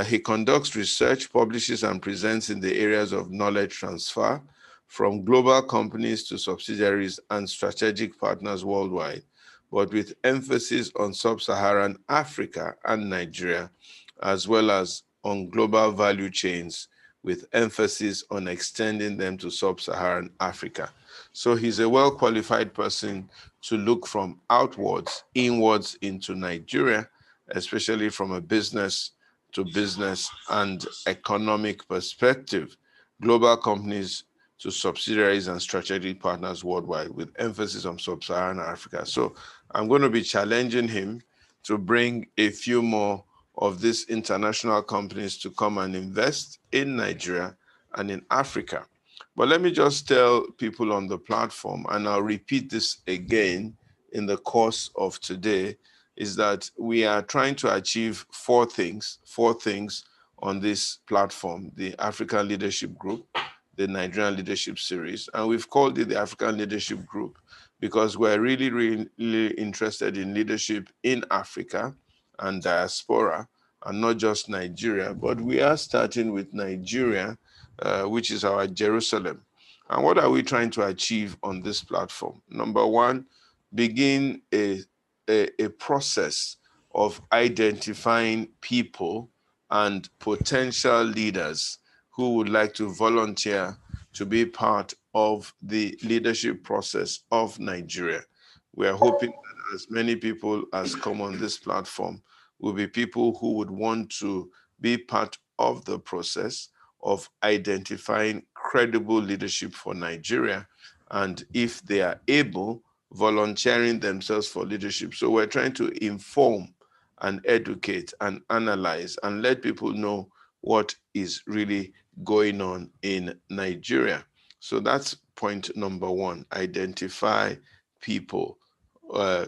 He conducts research, publishes and presents in the areas of knowledge transfer from global companies to subsidiaries and strategic partners worldwide, but with emphasis on sub-Saharan Africa and Nigeria, as well as on global value chains with emphasis on extending them to sub-Saharan Africa. So he's a well-qualified person to look from outwards, inwards into Nigeria, especially from a business to business and economic perspective, global companies to subsidiaries and strategic partners worldwide with emphasis on sub-Saharan Africa. So I'm going to be challenging him to bring a few more of these international companies to come and invest in Nigeria and in Africa. But let me just tell people on the platform, and I'll repeat this again in the course of today, is that we are trying to achieve four things on this platform: the African Leadership Group, the Nigerian Leadership Series, and we've called it the African Leadership Group because we're really, really interested in leadership in Africa and diaspora, and not just Nigeria, but we are starting with Nigeria, which is our Jerusalem. And what are we trying to achieve on this platform? Number one, begin a process of identifying people and potential leaders who would like to volunteer to be part of the leadership process of Nigeria. We are hoping that as many people as come on this platform will be people who would want to be part of the process of identifying credible leadership for Nigeria, and if they are able, volunteering themselves for leadership. So we're trying to inform and educate and analyze and let people know what is really going on in Nigeria. So that's point number one: identify people,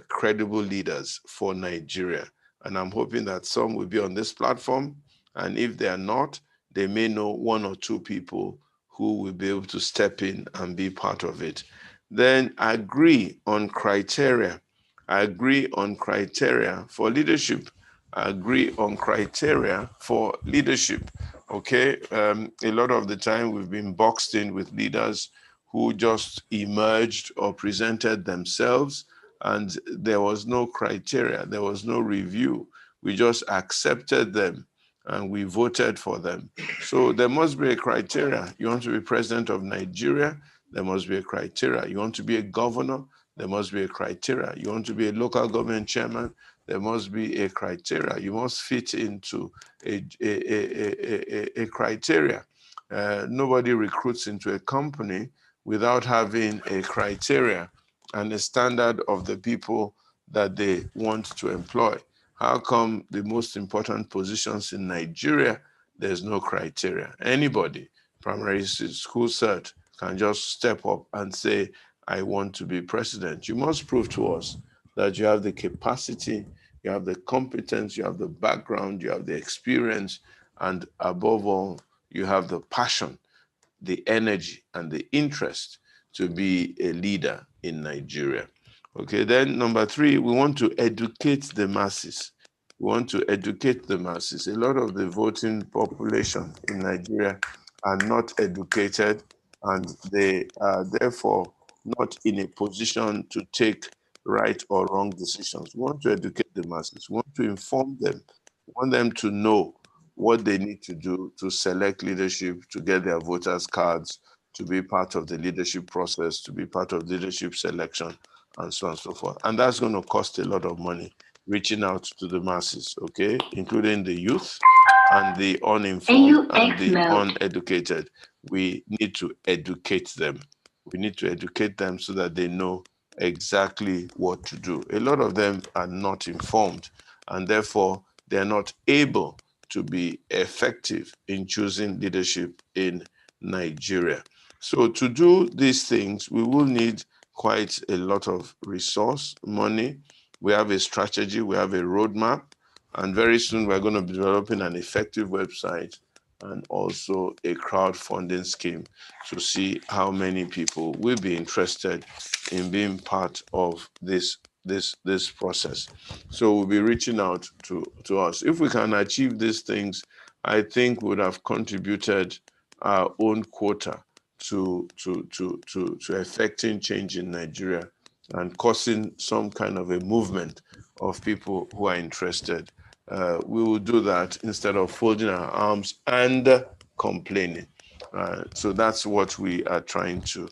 credible leaders for Nigeria. And I'm hoping that some will be on this platform. And if they are not, they may know one or two people who will be able to step in and be part of it. Then agree on criteria. Agree on criteria for leadership. Agree on criteria for leadership. Okay, a lot of the time we've been boxed in with leaders who just emerged or presented themselves, and there was no criteria, there was no review. We just accepted them and we voted for them. So there must be a criteria. You want to be president of Nigeria, there must be a criteria. You want to be a governor, there must be a criteria. You want to be a local government chairman, there must be a criteria. You must fit into a criteria. Nobody recruits into a company without having a criteria and a standard of the people that they want to employ. How come the most important positions in Nigeria, there's no criteria? Anybody, primary school cert, can just step up and say, I want to be president. You must prove to us that you have the capacity, you have the competence, you have the background, you have the experience, and above all, you have the passion, the energy, and the interest to be a leader in Nigeria. Okay, then number three, we want to educate the masses. We want to educate the masses. A lot of the voting population in Nigeria are not educated, and they are therefore not in a position to take right or wrong decisions. We want to educate the masses. We want to inform them. We want them to know what they need to do to select leadership, to get their voters' cards, to be part of the leadership process, to be part of leadership selection, and so on and so forth. And that's going to cost a lot of money, reaching out to the masses, okay, including the youth and the uninformed and the uneducated. We need to educate them. We need to educate them so that they know exactly what to do. A lot of them are not informed, and therefore they're not able to be effective in choosing leadership in Nigeria. So to do these things, we will need quite a lot of resource, money. We have a strategy, we have a roadmap, and very soon we're going to be developing an effective website and also a crowdfunding scheme to see how many people will be interested in being part of this this process. So we'll be reaching out to us. If we can achieve these things, I think we would have contributed our own quota to effecting change in Nigeria and causing some kind of a movement of people who are interested. We will do that instead of folding our arms and complaining. So that's what we are trying to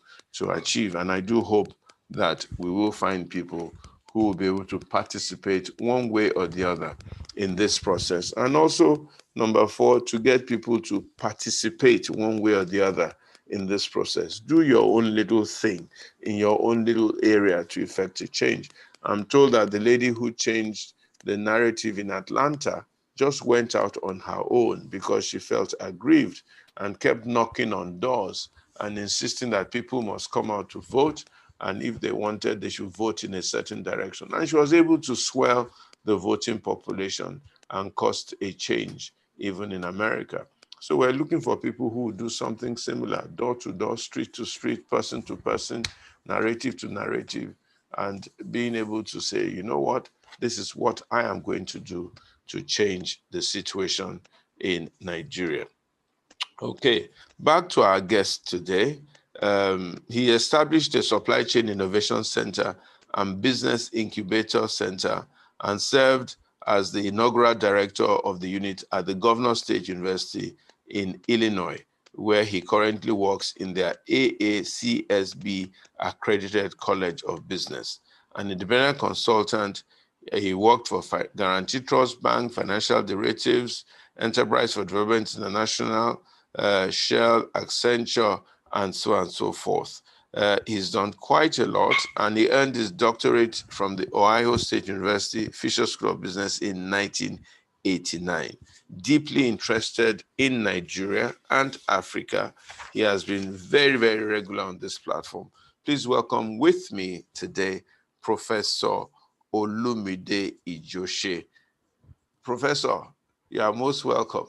achieve. And I do hope that we will find people who will be able to participate one way or the other in this process. And also, number 4, to get people to participate one way or the other in this process. Do your own little thing in your own little area to effect a change. I'm told that the lady who changed the narrative in Atlanta just went out on her own because she felt aggrieved and kept knocking on doors and insisting that people must come out to vote, and if they wanted, they should vote in a certain direction. And she was able to swell the voting population and caused a change even in America. So we're looking for people who will do something similar, door to door, street to street, person to person, narrative to narrative, and being able to say, you know what, this is what I am going to do to change the situation in Nigeria. Okay, back to our guest today. He established a supply chain innovation center and business incubator center and served as the inaugural director of the unit at the Governor State University in Illinois, where he currently works in their AACSB accredited College of Business. An independent consultant, he worked for Guarantee Trust Bank, Financial Derivatives, Enterprise for Development International, Shell, Accenture, and so on and so forth. He's done quite a lot, and he earned his doctorate from the Ohio State University Fisher School of Business in 1989. Deeply interested in Nigeria and Africa, he has been very, very regular on this platform. Please welcome with me today, Professor Olumide Ijose. Professor, you are most welcome.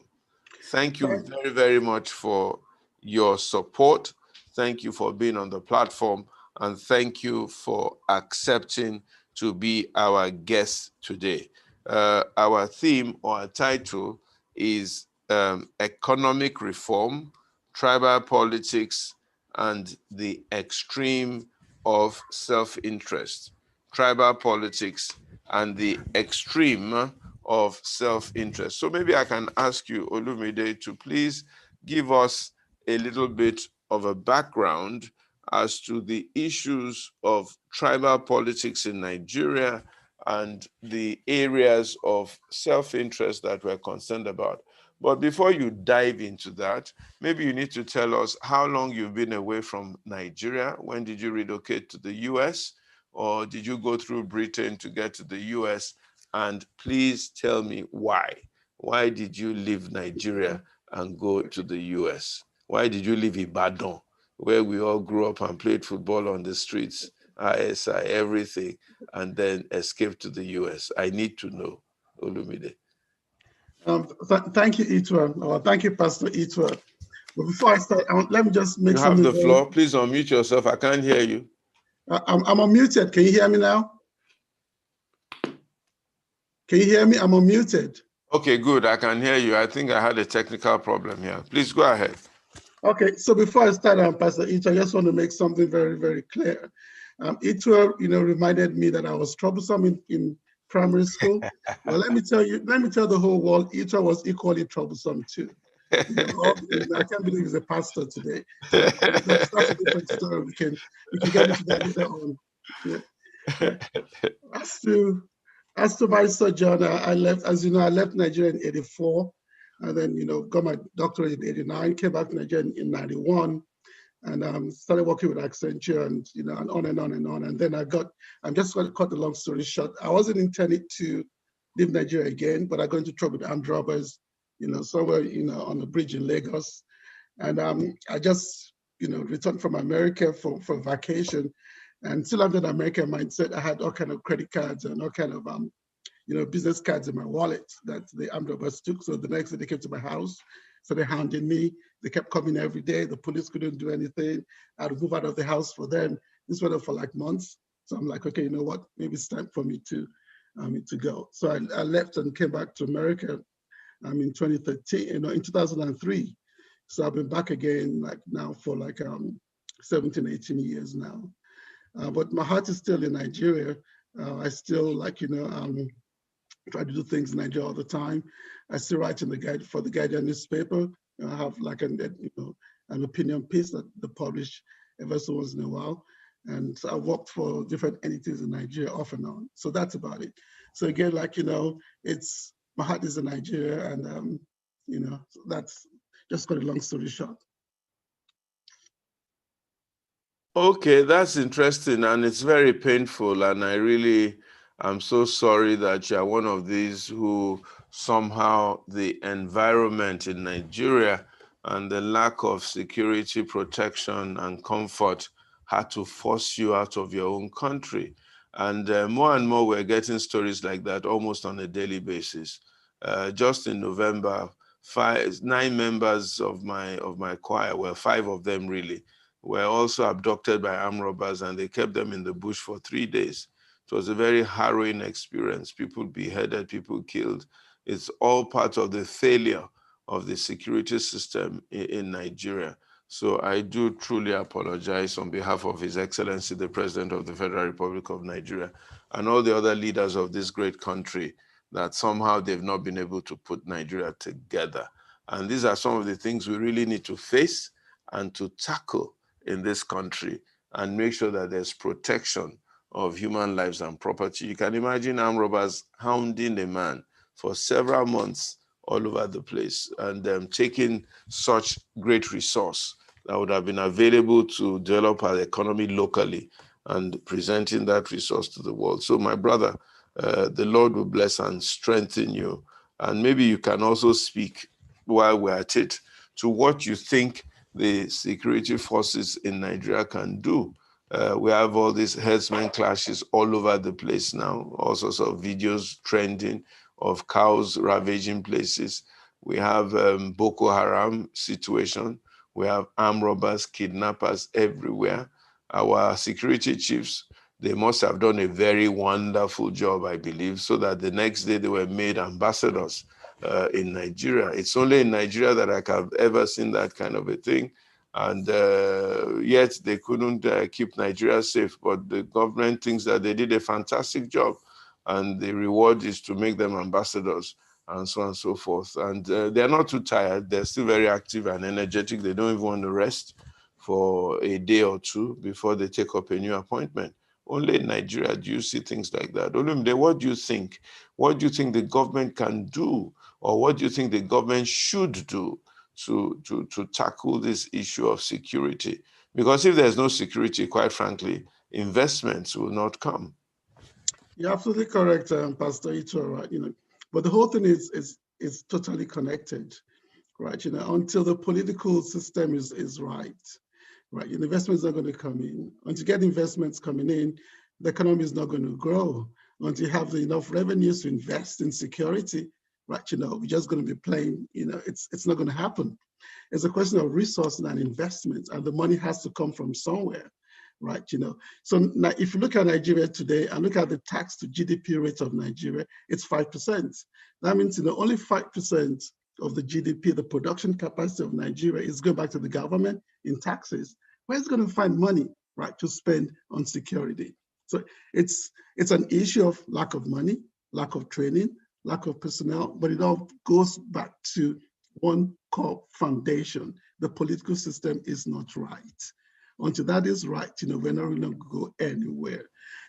Thank you very, very much for your support. Thank you for being on the platform, and thank you for accepting to be our guest today. Our theme or our title is Economic Reform, Tribal Politics, and the Extreme of Self-Interest. Tribal Politics and the Extreme of self-interest. So maybe I can ask you, Olumide, to please give us a little bit of a background as to the issues of tribal politics in Nigeria and the areas of self-interest that we're concerned about. But before you dive into that, maybe you need to tell us how long you've been away from Nigeria. When did you relocate to the US? Or did you go through Britain to get to the US? And please tell me why. Why did you leave Nigeria and go to the US? Why did you leave Ibadan, where we all grew up and played football on the streets, ISI, everything, and then escape to the US? I need to know, Olumide. Thank you, Itwa. Thank you, Pastor Itwa. But before I start, let me just make something. You have the floor. Please unmute yourself. I can't hear you. I'm unmuted. Can you hear me now? Can you hear me? I'm unmuted. Okay, good. I can hear you. I think I had a technical problem here. Please go ahead. Okay, so before I start, Pastor Itwa, I just want to make something very, very clear. Itwa, reminded me that I was troublesome in primary school. Well, let me tell the whole world, Itwa was equally troublesome too. I can't believe he's a pastor today. So that's a different story. We can get into that later on. Yeah. As to my sojourn, I left, as you know, I left Nigeria in 84, and then, got my doctorate in 89, came back to Nigeria in 91, and started working with Accenture and, and on and on and on. And then I'm just going to cut the long story short. I wasn't intended to leave Nigeria again, but I got into trouble with armed robbers, somewhere, on the bridge in Lagos. And I just, returned from America for vacation. And still under the American mindset, I had all kind of credit cards and all kind of, business cards in my wallet that the armed robbers took. So the next day they came to my house, so they hounded me. They kept coming every day. The police couldn't do anything. I had to move out of the house for them. This went on for like months. So I'm like, okay, you know what? Maybe it's time for me to go. So I left and came back to America in 2013, in 2003. So I've been back again like now for like 17, 18 years now. But my heart is still in Nigeria. I still like, try to do things in Nigeria all the time. I still write in the guide for the Guardian newspaper. I have like an opinion piece that they publish every so once in a while. And so I worked for different entities in Nigeria off and on. So that's about it. So again, like, it's my heart is in Nigeria, and so that's just got a long story short. Okay, that's interesting, and it's very painful, and I really am so sorry that you are one of these who somehow the environment in Nigeria and the lack of security, protection, and comfort had to force you out of your own country. And more and more, we're getting stories like that almost on a daily basis. Just in November, 9 members of my choir, well, 5 of them really, were also abducted by armed robbers, and they kept them in the bush for 3 days. It was a very harrowing experience. People beheaded, people killed. It's all part of the failure of the security system in Nigeria. So I do truly apologize on behalf of His Excellency, the President of the Federal Republic of Nigeria, and all the other leaders of this great country, that somehow they've not been able to put Nigeria together. And these are some of the things we really need to face and to tackle in this country, and make sure that there's protection of human lives and property. You can imagine armed robbers hounding a man for several months all over the place, and taking such great resource that would have been available to develop our economy locally and presenting that resource to the world. So my brother, the Lord will bless and strengthen you. And maybe you can also speak while we're at it to what you think the security forces in Nigeria can do. We have all these herdsmen clashes all over the place now, all sorts of videos trending of cows ravaging places. We have Boko Haram situation. We have armed robbers, kidnappers everywhere. Our security chiefs, they must have done a very wonderful job, I believe, so that the next day they were made ambassadors in Nigeria. It's only in Nigeria that I have ever seen that kind of a thing. And yet they couldn't keep Nigeria safe. But the government thinks that they did a fantastic job, and the reward is to make them ambassadors and so on and so forth. And they're not too tired. They're still very active and energetic. They don't even want to rest for a day or two before they take up a new appointment. Only in Nigeria do you see things like that. Olumide, what do you think? What do you think the government can do, or what do you think the government should do to tackle this issue of security? Because if there's no security, quite frankly, investments will not come. You're absolutely correct, Pastor Ito, right? But the whole thing is totally connected, right? Until the political system is right, investments are going to come in. Until you get investments coming in, the economy is not going to grow. Until you have enough revenues to invest in security, right? We're just going to be playing, it's not going to happen. It's a question of resources and investments, and the money has to come from somewhere, right? So now if you look at Nigeria today and look at the tax to GDP rate of Nigeria, it's 5%. That means only 5% of the GDP, the production capacity of Nigeria, is going back to the government in taxes. Where's it going to find money, right, to spend on security? So it's an issue of lack of money, lack of training, lack of personnel, but it all goes back to one core foundation. The political system is not right. Until that is right, we're not really going to go anywhere.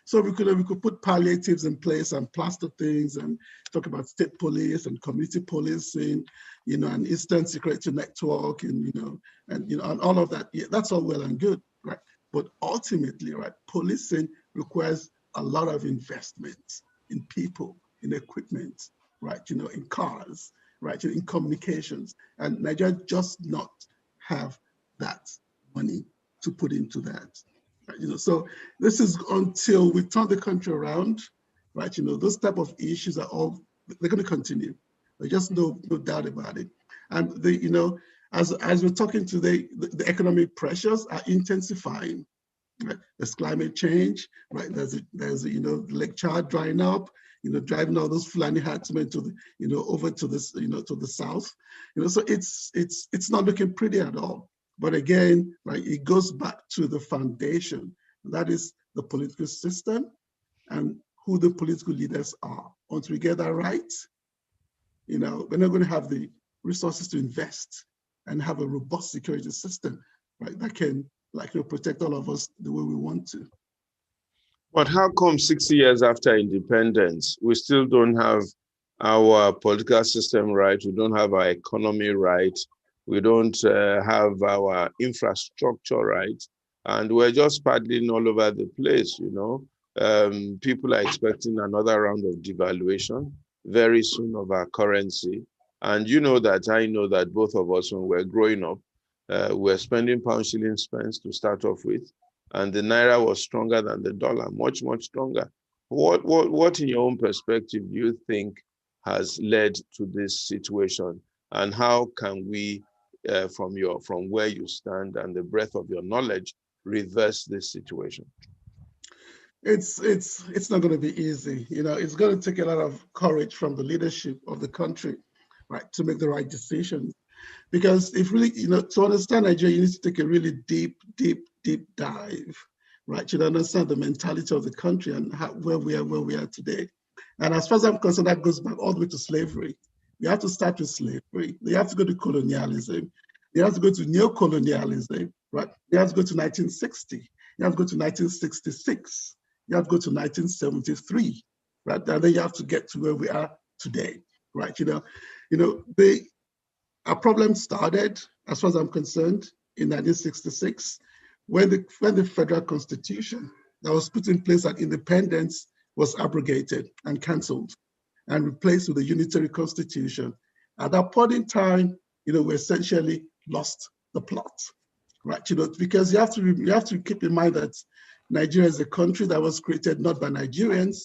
So we could put palliatives in place and plaster things and talk about state police and community policing, and instant security network, and all of that. Yeah, that's all well and good, right? But ultimately, right, policing requires a lot of investment in people, in equipment, right? In cars, right? In communications, and Nigeria does not have that money to put into that. So this is until we turn the country around, right? Those type of issues are all, they're going to continue. There's just no doubt about it. And as we're talking today, the economic pressures are intensifying, Right? There's climate change, right? There's Lake Chad drying up, driving all those Fulani herdsmen to the, over to this, to the south. So it's not looking pretty at all. But again, right, it goes back to the foundation. That is the political system and who the political leaders are. Once we get that right, we're not going to have the resources to invest and have a robust security system, right, that can protect all of us the way we want to. But how come 60 years after independence, we still don't have our political system right? We don't have our economy right. We don't have our infrastructure right. And we're just paddling all over the place, People are expecting another round of devaluation very soon of our currency. And you know that, I know that both of us, when we're growing up, we're spending pound shilling pence to start off with. And the naira was stronger than the dollar, much, much stronger. What in your own perspective do you think has led to this situation? And how can we, from where you stand and the breadth of your knowledge, reverse this situation? It's not going to be easy. It's going to take a lot of courage from the leadership of the country, right, to make the right decisions. Because if really, to understand Nigeria, you need to take a really deep dive, right? You understand the mentality of the country and where we are today. And as far as I'm concerned, that goes back all the way to slavery. You have to start with slavery. You have to go to colonialism. You have to go to neo-colonialism, right? You have to go to 1960. You have to go to 1966. You have to go to 1973, right? And then you have to get to where we are today, right? Our problem started, as far as I'm concerned, in 1966, when the federal constitution that was put in place at independence was abrogated and cancelled and replaced with a unitary constitution. At that point in time, we essentially lost the plot, right? Because you have to keep in mind that Nigeria is a country that was created not by Nigerians,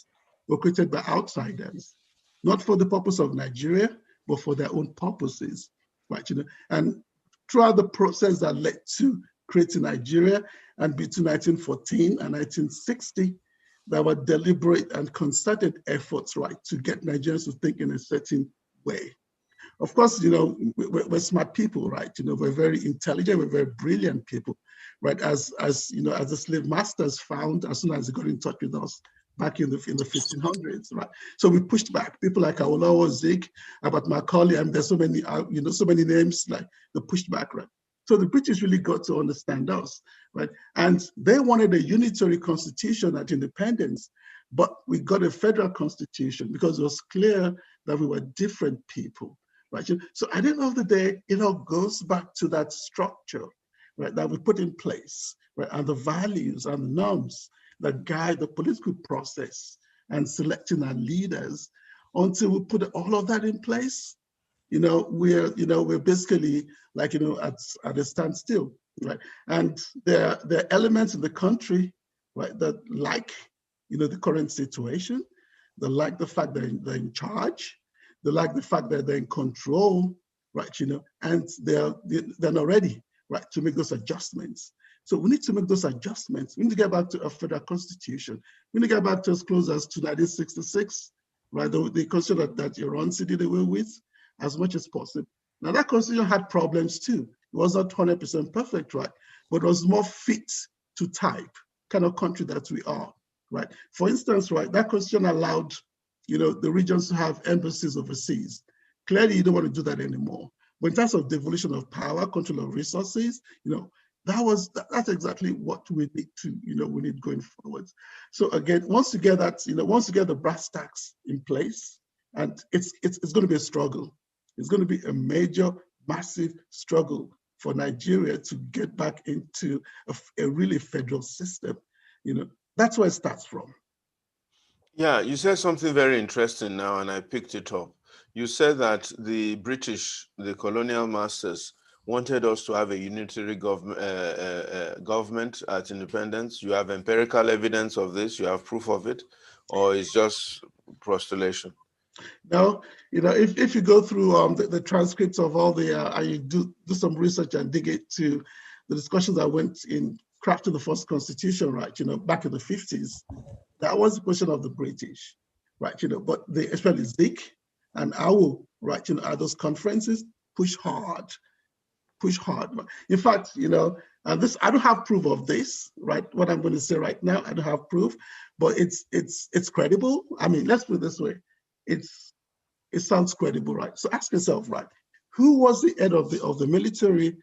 but created by outsiders, not for the purpose of Nigeria, but for their own purposes, right? And throughout the process that led to creating Nigeria, and between 1914 and 1960, there were deliberate and concerted efforts, right, to get Nigerians to think in a certain way. Of course, we're smart people, right? We're very intelligent, we're very brilliant people, right? As the slave masters found as soon as they got in touch with us back in the 1500s, right? So we pushed back. People like Awolowo, Zig, Abat Macaulay, and there's so many, so many names, like the pushed back, right? So the British really got to understand us, right? And they wanted a unitary constitution at independence, but we got a federal constitution because it was clear that we were different people, right? So at the end of the day, it all goes back to that structure, right, that we put in place, right, and the values and the norms that guide the political process and selecting our leaders. Until we put all of that in place, we're basically like, at a standstill, right? And there are elements in the country, right, that like, the current situation. They like the fact that they're in charge. They like the fact that they're in control, right? And they're not ready, right, to make those adjustments. So we need to make those adjustments. We need to get back to a federal constitution. We need to get back to as close as to 1966, right? The constitution that Iran did away with, as much as possible. Now that constitution had problems too. It was not 100% perfect, right? But it was more fit to type kind of country that we are, right? For instance, right, that constitution allowed, the regions to have embassies overseas. Clearly, you don't want to do that anymore. But in terms of devolution of power, control of resources, that's exactly what we need to, we need going forward. So again, once you get that, once you get the brass tacks in place, and it's going to be a struggle. It's going to be a major, massive struggle for Nigeria to get back into a really federal system. That's where it starts from. Yeah, you said something very interesting now, and I picked it up. You said that the British, the colonial masters, wanted us to have a unitary government at independence. You have empirical evidence of this? You have proof of it? Or it's just postulation? No, if you go through the transcripts of all the, and you do some research and dig into the discussions that went in crafting the first constitution, right, back in the 50s, that was the question of the British, right, but they, especially Zik and Awu, right, at those conferences, push hard. In fact, and this, I don't have proof of this, right? What I'm going to say right now, I don't have proof, but it's credible. I mean, let's put it this way. It sounds credible, right? So ask yourself, right? Who was the head of the military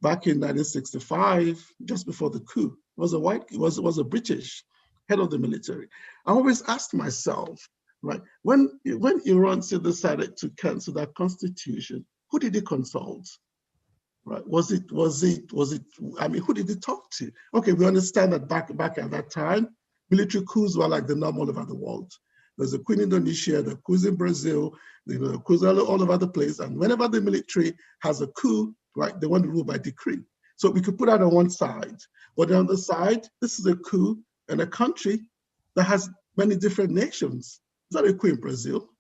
back in 1965, just before the coup? It was a British head of the military. I always asked myself, right, when Iran decided to cancel that constitution, who did he consult? Right? Was it? I mean, who did he talk to? Okay, we understand that back at that time, military coups were like the norm all over the world. There's a coup in Indonesia, the coups in Brazil, the coups all over the place. And whenever the military has a coup, right, they want to rule by decree. So we could put that on one side. But on the side, this is a coup in a country that has many different nations. Is that a coup in Brazil?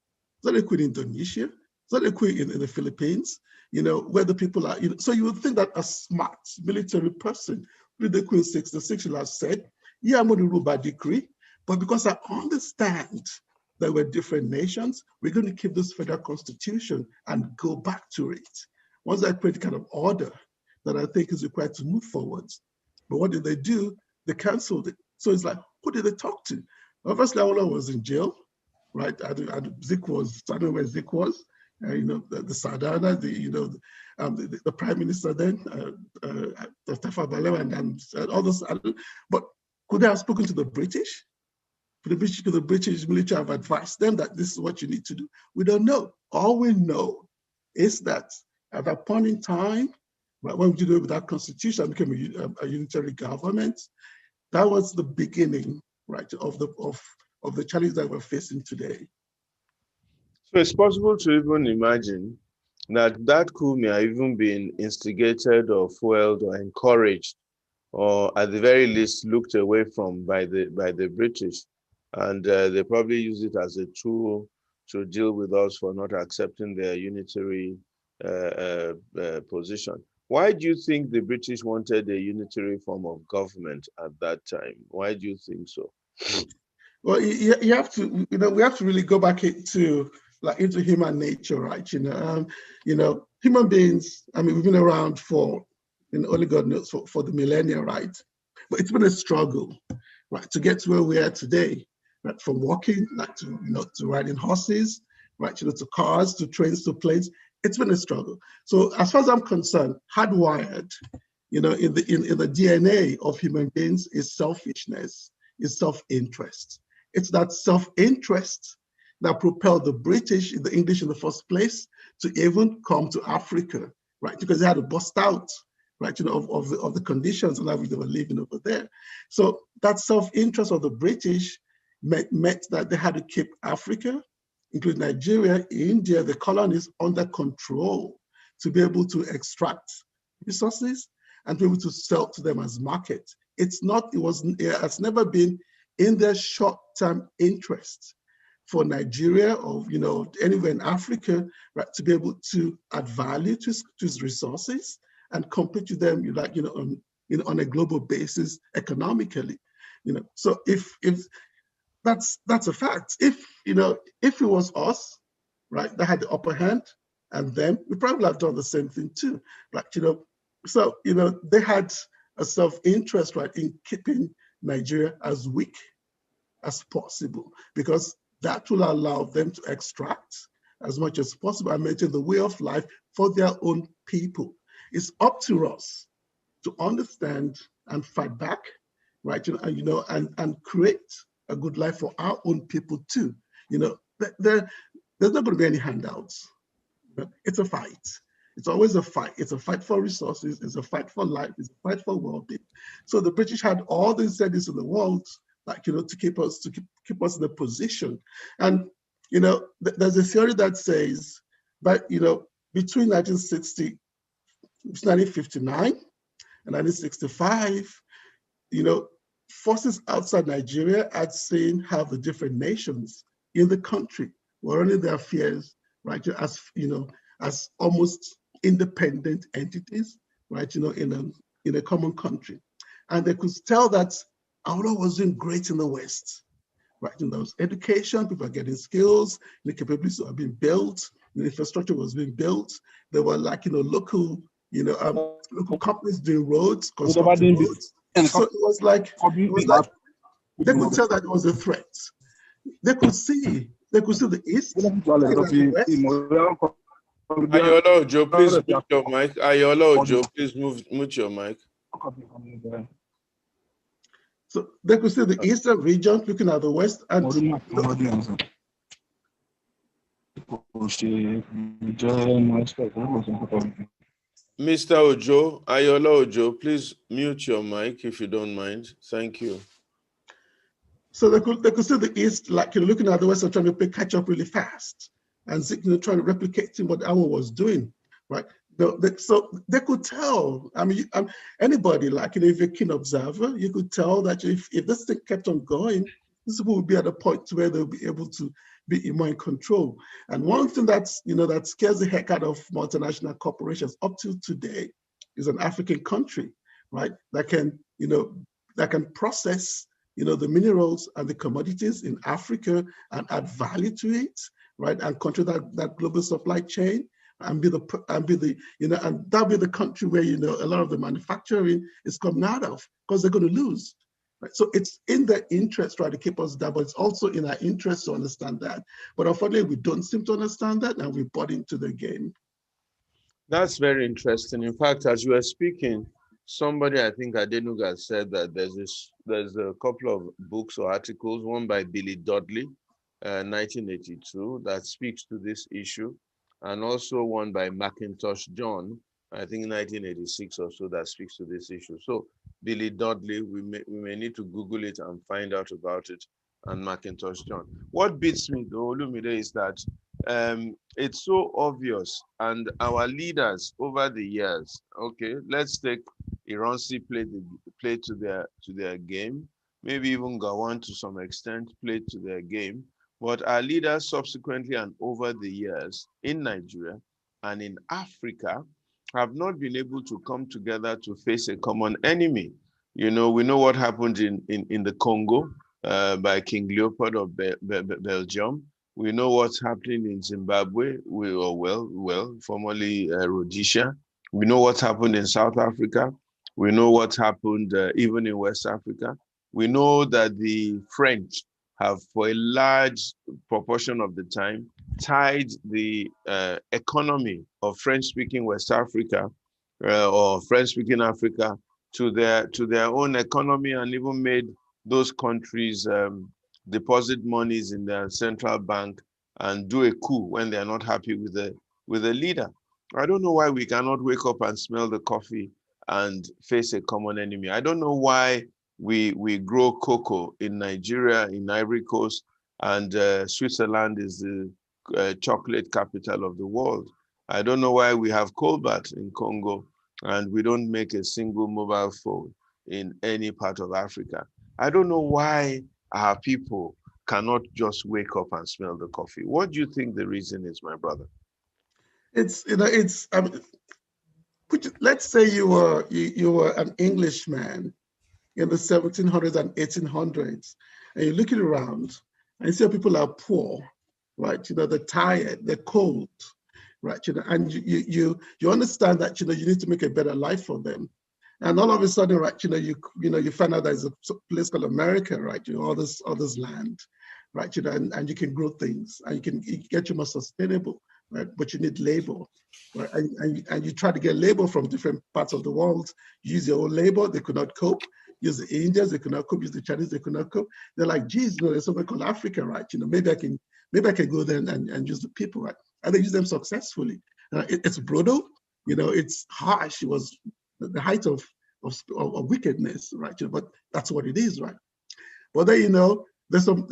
Is that a coup in Indonesia? Is that a coup in the Philippines? Where the people are. So you would think that a smart military person with the Queen 66 will have said, yeah, I'm going to rule by decree, but because I understand that we're different nations, we're going to keep this federal constitution and go back to it. Once I create a kind of order that I think is required to move forwards. But what did they do? They canceled it. So it's like, who did they talk to? Obviously, Awolowo was in jail, right? Zik was, I don't know where Zik was. The Sadana, the Prime Minister then, Zafar Balor, and all those. But could they have spoken to the British? Could the British military have advised them that this is what you need to do? We don't know. All we know is that at that point in time, right, when we did it with that constitution, became a unitary government. That was the beginning, right, of the challenge that we're facing today. So it's possible to even imagine that coup may have even been instigated or fueled or encouraged, or at the very least looked away from by the British, and they probably use it as a tool to deal with us for not accepting their unitary position. Why do you think the British wanted a unitary form of government at that time? Why do you think so? Well, you have to, we have to really go back into human nature, right? Human beings, I mean, we've been around for, only God knows, for the millennia, right? But it's been a struggle, right, to get to where we are today, right? From walking, to riding horses, right, to cars, to trains, to planes. It's been a struggle. So as far as I'm concerned, hardwired, in the DNA of human beings is selfishness, is self-interest. It's that self-interest that propelled the British, the English in the first place, to even come to Africa, right? Because they had to bust out, right, of the conditions in which they were living over there. So that self-interest of the British meant that they had to keep Africa, including Nigeria, India, the colonies, under control to be able to extract resources and be able to sell to them as market. It has never been in their short-term interest for Nigeria or anywhere in Africa, right, to be able to add value to its resources and compete with them, on a global basis economically. So if that's a fact. If it was us, right, that had the upper hand, and them, we probably have done the same thing too, right? So they had a self-interest, right, in keeping Nigeria as weak as possible, because that will allow them to extract as much as possible and maintain the way of life for their own people. It's up to us to understand and fight back, right? And create a good life for our own people too. There's not going to be any handouts. It's a fight. It's always a fight. It's a fight for resources. It's a fight for life. It's a fight for well-being. So the British had all the incentives in the world, to keep us in a position. And there's a theory that says, but between 1959 and 1965, forces outside Nigeria had seen how the different nations in the country were running their affairs, right, as almost independent entities, right, in a common country. And they could tell that Awolowo was doing great in the West, right? And there was education, people are getting skills, the capabilities were being built, the infrastructure was being built. There were like, local, local companies doing roads, constructing roads. So it was like they could tell that it was a threat. They could see the East, the West. Ayola Ojo, please mute your mic. Ayola Ojo, please mute your mic. So they could see the eastern region looking at the west, and Mr. Ojo, Ayola Ojo, please mute your mic if you don't mind. Thank you. So they could see the east, like looking at the west and trying to play catch up really fast, and trying to replicate what Awo was doing, right? So they could tell. I mean, anybody, like if you're a keen observer, you could tell that if this thing kept on going, this people would be at a point where they'll be able to be more in control. And one thing that's that scares the heck out of multinational corporations up to today is an African country, right? That can process the minerals and the commodities in Africa and add value to it, right? And control that global supply chain. And that'll be the country where a lot of the manufacturing is coming out of, because they're going to lose. Right? So it's in their interest, right, to keep us down, but it's also in our interest to understand that. But unfortunately, we don't seem to understand that, and we bought into the game. That's very interesting. In fact, as you were speaking, somebody, I think Adenuga, said that there's a couple of books or articles, one by Billy Dudley, 1982, that speaks to this issue, and also one by Macintosh John, I think 1986 or so, that speaks to this issue. So Billy Dudley, we may need to Google it and find out about it, and Macintosh John. What beats me though, Olumide, is that it's so obvious, and our leaders over the years, okay, let's take Iransi played to their game, maybe even Gawan to some extent played to their game, but our leaders subsequently and over the years in Nigeria and in Africa have not been able to come together to face a common enemy. We know what happened in the Congo by King Leopold of Belgium. We know what's happening in Zimbabwe, formerly Rhodesia. We know what's happened in South Africa. We know what's happened even in West Africa. We know that the French have, for a large proportion of the time, tied the economy of French-speaking West Africa or French-speaking Africa to their own economy, and even made those countries deposit monies in their central bank and do a coup when they are not happy with the leader. I don't know why we cannot wake up and smell the coffee and face a common enemy. I don't know why we grow cocoa in Nigeria, in Ivory Coast, and Switzerland is the chocolate capital of the world. I don't know why we have cobalt in Congo and we don't make a single mobile phone in any part of Africa. I don't know why our people cannot just wake up and smell the coffee. What do you think the reason is, my brother? Let's say you were an Englishman in the 1700s and 1800s, and you're looking around and you see people are poor, right? They're tired, they're cold, right? And you understand that you need to make a better life for them. And all of a sudden, right, you find out there's a place called America, right? All this land, right? And you can grow things, and you can get you more sustainable, right? But you need labor, right? And you try to get labor from different parts of the world. Use your own labor, they could not cope. Use the Indians, they could not cope. Use the Chinese, they could not cope. They're like, geez, there's something called Africa, right? Maybe I can go there and use the people, right? And they use them successfully. It's brutal, it's harsh. It was the height of wickedness, right? But that's what it is, right? But then, there's some,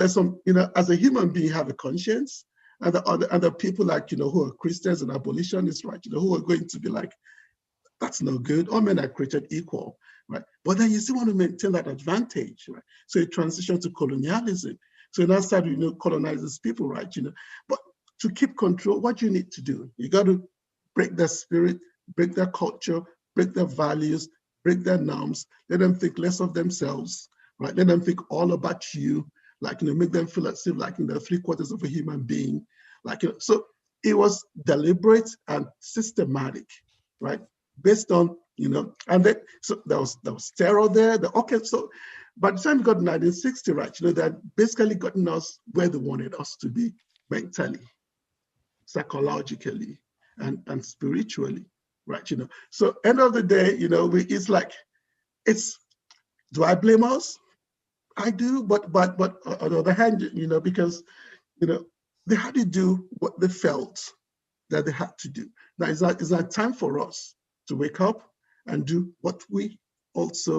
as a human being, have a conscience, and the other people like, who are Christians and abolitionists, right? Who are going to be like, that's no good. All men are created equal, right? But then you still want to maintain that advantage, right? So you transition to colonialism. So you now start, colonize these people, right? But to keep control, what you need to do, you got to break their spirit, break their culture, break their values, break their norms, let them think less of themselves, right? Let them think all about you, like, make them feel as if like they're 3/4 of a human being. Like, so it was deliberate and systematic, right? Based on, and then, so there was terror there. Okay, so by the time we got to 1960, right, they had basically gotten us where they wanted us to be mentally, psychologically, and spiritually, right? So end of the day, it's like, do I blame us? I do, but on the other hand, because they had to do what they felt that they had to do. Now it's not time for us to wake up and do what we also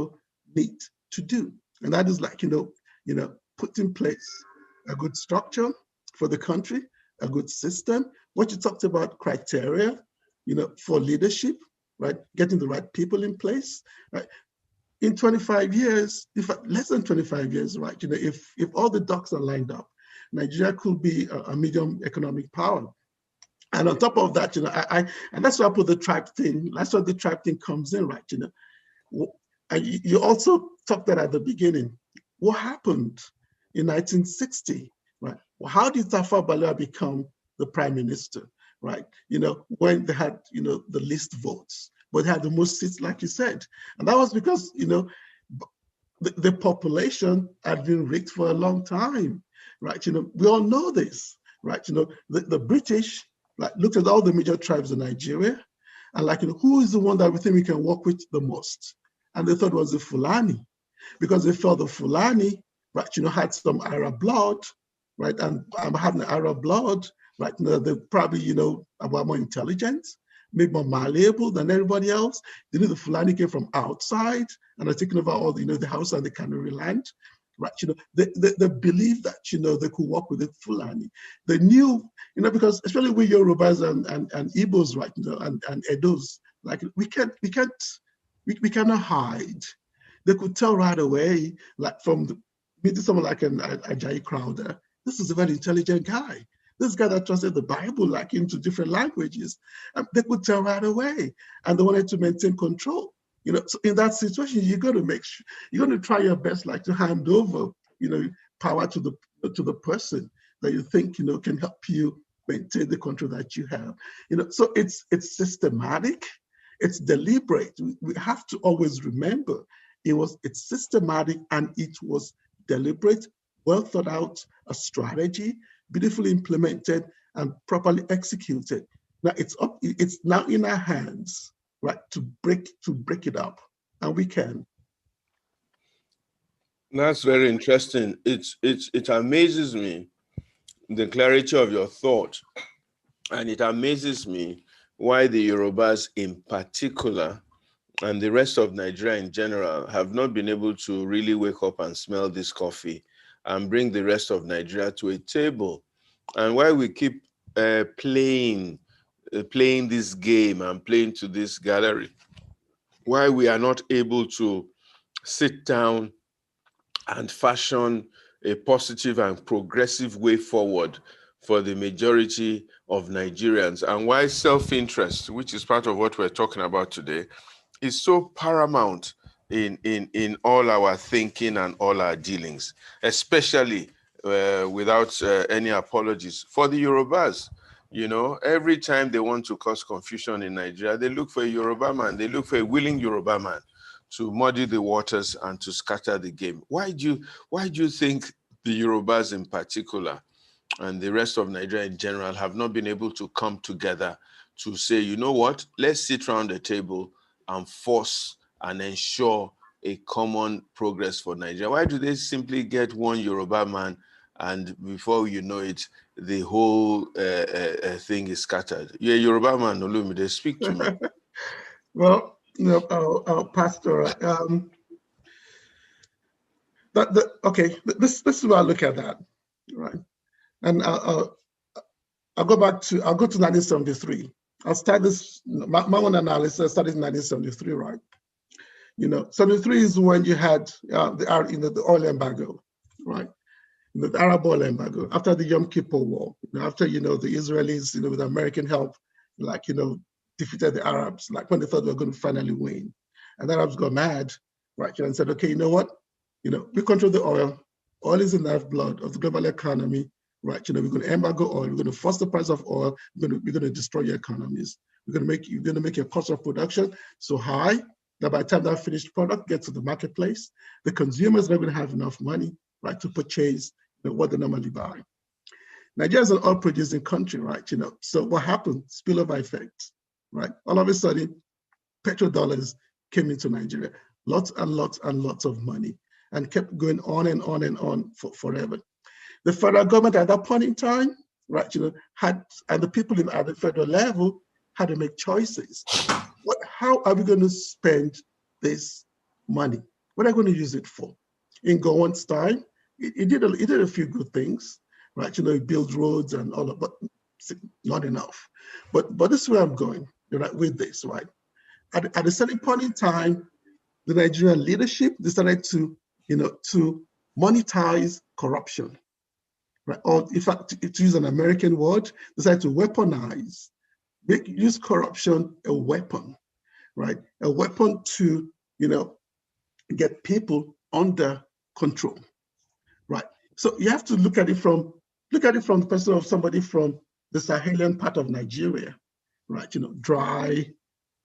need to do, and that is like put in place a good structure for the country, a good system. What you talked about, criteria, for leadership, right? Getting the right people in place, right? In 25 years, if less than 25 years, right? If all the ducks are lined up, Nigeria could be a medium economic power. And on top of that, and that's why I put the tribe thing. That's where the tribe thing comes in, right? And you also talked that at the beginning. What happened in 1960, right? Well, how did Zafar Balor become the prime minister, right? When they had, the least votes, but they had the most seats, like you said. And that was because, the population had been rigged for a long time, right? We all know this, right? The British, like, looked at all the major tribes in Nigeria and like, who is the one that we think we can work with the most? And they thought it was the Fulani, because they felt the Fulani, right, had some Arab blood, right? And having Arab blood, right, they probably, were more intelligent, maybe more malleable than everybody else. They knew the Fulani came from outside and are taking over all the, the house and the Canary land, right? They believed that, they could work with the Fulani. They knew, because especially with Yorubas and Igbos, right, and Edos, like, we cannot hide. They could tell right away, like from meeting someone like an Ajayi Crowder, this is a very intelligent guy. This guy that translated the Bible like into different languages, they could tell right away, and they wanted to maintain control. So in that situation, you're going to make sure you're going to try your best, like, to hand over, power to the person that you think can help you maintain the control that you have. So it's systematic, it's deliberate. We have to always remember it's systematic and it was deliberate, well thought out, a strategy, beautifully implemented and properly executed. Now it's now in our hands, right, to break it up, and we can. That's very interesting. It amazes me, the clarity of your thought, and it amazes me why the Yorubas in particular and the rest of Nigeria in general have not been able to really wake up and smell this coffee and bring the rest of Nigeria to a table. And why we keep playing this game and playing to this gallery, why we are not able to sit down and fashion a positive and progressive way forward for the majority of Nigerians, and why self-interest, which is part of what we're talking about today, is so paramount in all our thinking and all our dealings, especially without any apologies. For the Yorubas, every time they want to cause confusion in Nigeria, they look for a Yoruba man, they look for a willing Yoruba man to muddy the waters and to scatter the game. Why do you think the Yorubas in particular and the rest of Nigeria in general have not been able to come together to say, you know what, let's sit around the table and force and ensure a common progress for Nigeria? Why do they simply get one Yoruba man and before you know it, the whole thing is scattered? You're a Yoruba man, Olumide, speak to me. Well, Pastor, okay, this is where I look at that, right? And I'll go to 1973. I'll start this, my own analysis started in 1973, right? 73 is when you had the oil embargo, right? The Arab oil embargo, after the Yom Kippur War, after, the Israelis, with American help, like, defeated the Arabs, like when they thought they were going to finally win. And the Arabs got mad, right? And said, okay, you know what? We control the oil. Oil is in the lifeblood of the global economy, right? We're going to embargo oil. We're going to force the price of oil. We're going to destroy your economies. You're going to make your cost of production so high that by the time that finished product gets to the marketplace, the consumers are not going to have enough money, right, to purchase what they normally buy. Nigeria is an oil-producing country, right? So what happened? Spillover effect, right? All of a sudden, petrodollars came into Nigeria, lots and lots and lots of money, and kept going on and on and on forever. The federal government at that point in time, right, and the people at the federal level had to make choices. How are we going to spend this money? What are we going to use it for? In Gowon's time, it did a few good things, right? It built roads and all of, but not enough. But this is where I'm going, right, with this, right? At a certain point in time, the Nigerian leadership decided to monetize corruption, right? Or in fact, to use an American word, decided to weaponize, use corruption a weapon, right? A weapon to, get people under control, right? So you have to look at it from the perspective of somebody from the Sahelian part of Nigeria, right? Dry,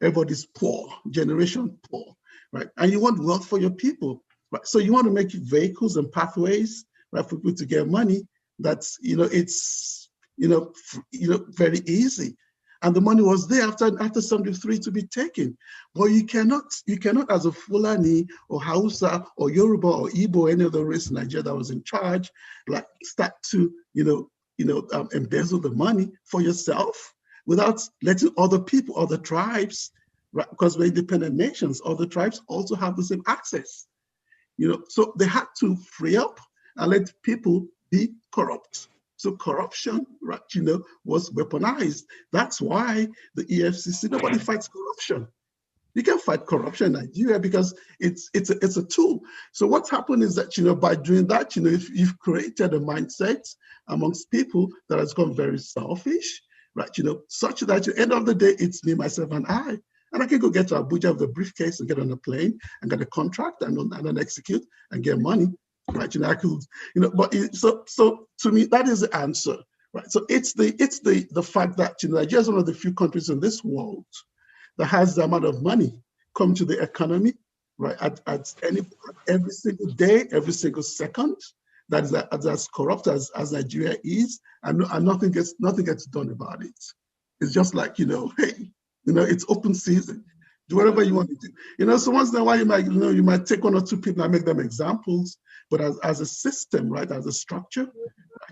everybody's poor, generation poor, right? And you want wealth for your people, right? So you want to make vehicles and pathways, right, for people to get money. That's, it's, very easy. And the money was there after 73 to be taken. But you cannot as a Fulani or Hausa or Yoruba or Igbo, any of the race in Nigeria that was in charge, like start to, embezzle the money for yourself without letting other people, other tribes, right? Because we're independent nations, other tribes also have the same access. So they had to free up and let people be corrupt. So corruption, right, was weaponized. That's why the EFCC, nobody fights corruption. You can fight corruption in Nigeria because it's a tool. So what's happened is that, by doing that, if you've created a mindset amongst people that has gone very selfish, right, such that at the end of the day, it's me, myself, and I. And I can go get to Abuja with a briefcase and get on a plane and get a contract and then execute and get money. Right, I could, so to me that is the answer, right? So it's the fact that Nigeria is one of the few countries in this world that has the amount of money come to the economy, right? At every single day, every single second, that is as corrupt as Nigeria is, and nothing gets done about it. It's just like hey, it's open season. Do whatever you want to do. So once in a while you might take one or two people and make them examples, but as a system, right, as a structure,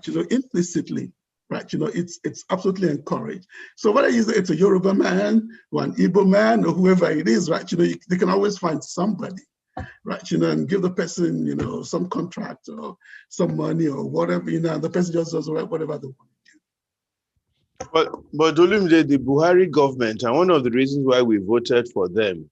right, implicitly, right, it's absolutely encouraged. So whether it's a Yoruba man or an Igbo man or whoever it is, right, they can always find somebody, right, and give the person, some contract or some money or whatever, and the person just does whatever they want. But Olumide, the Buhari government, and one of the reasons why we voted for them,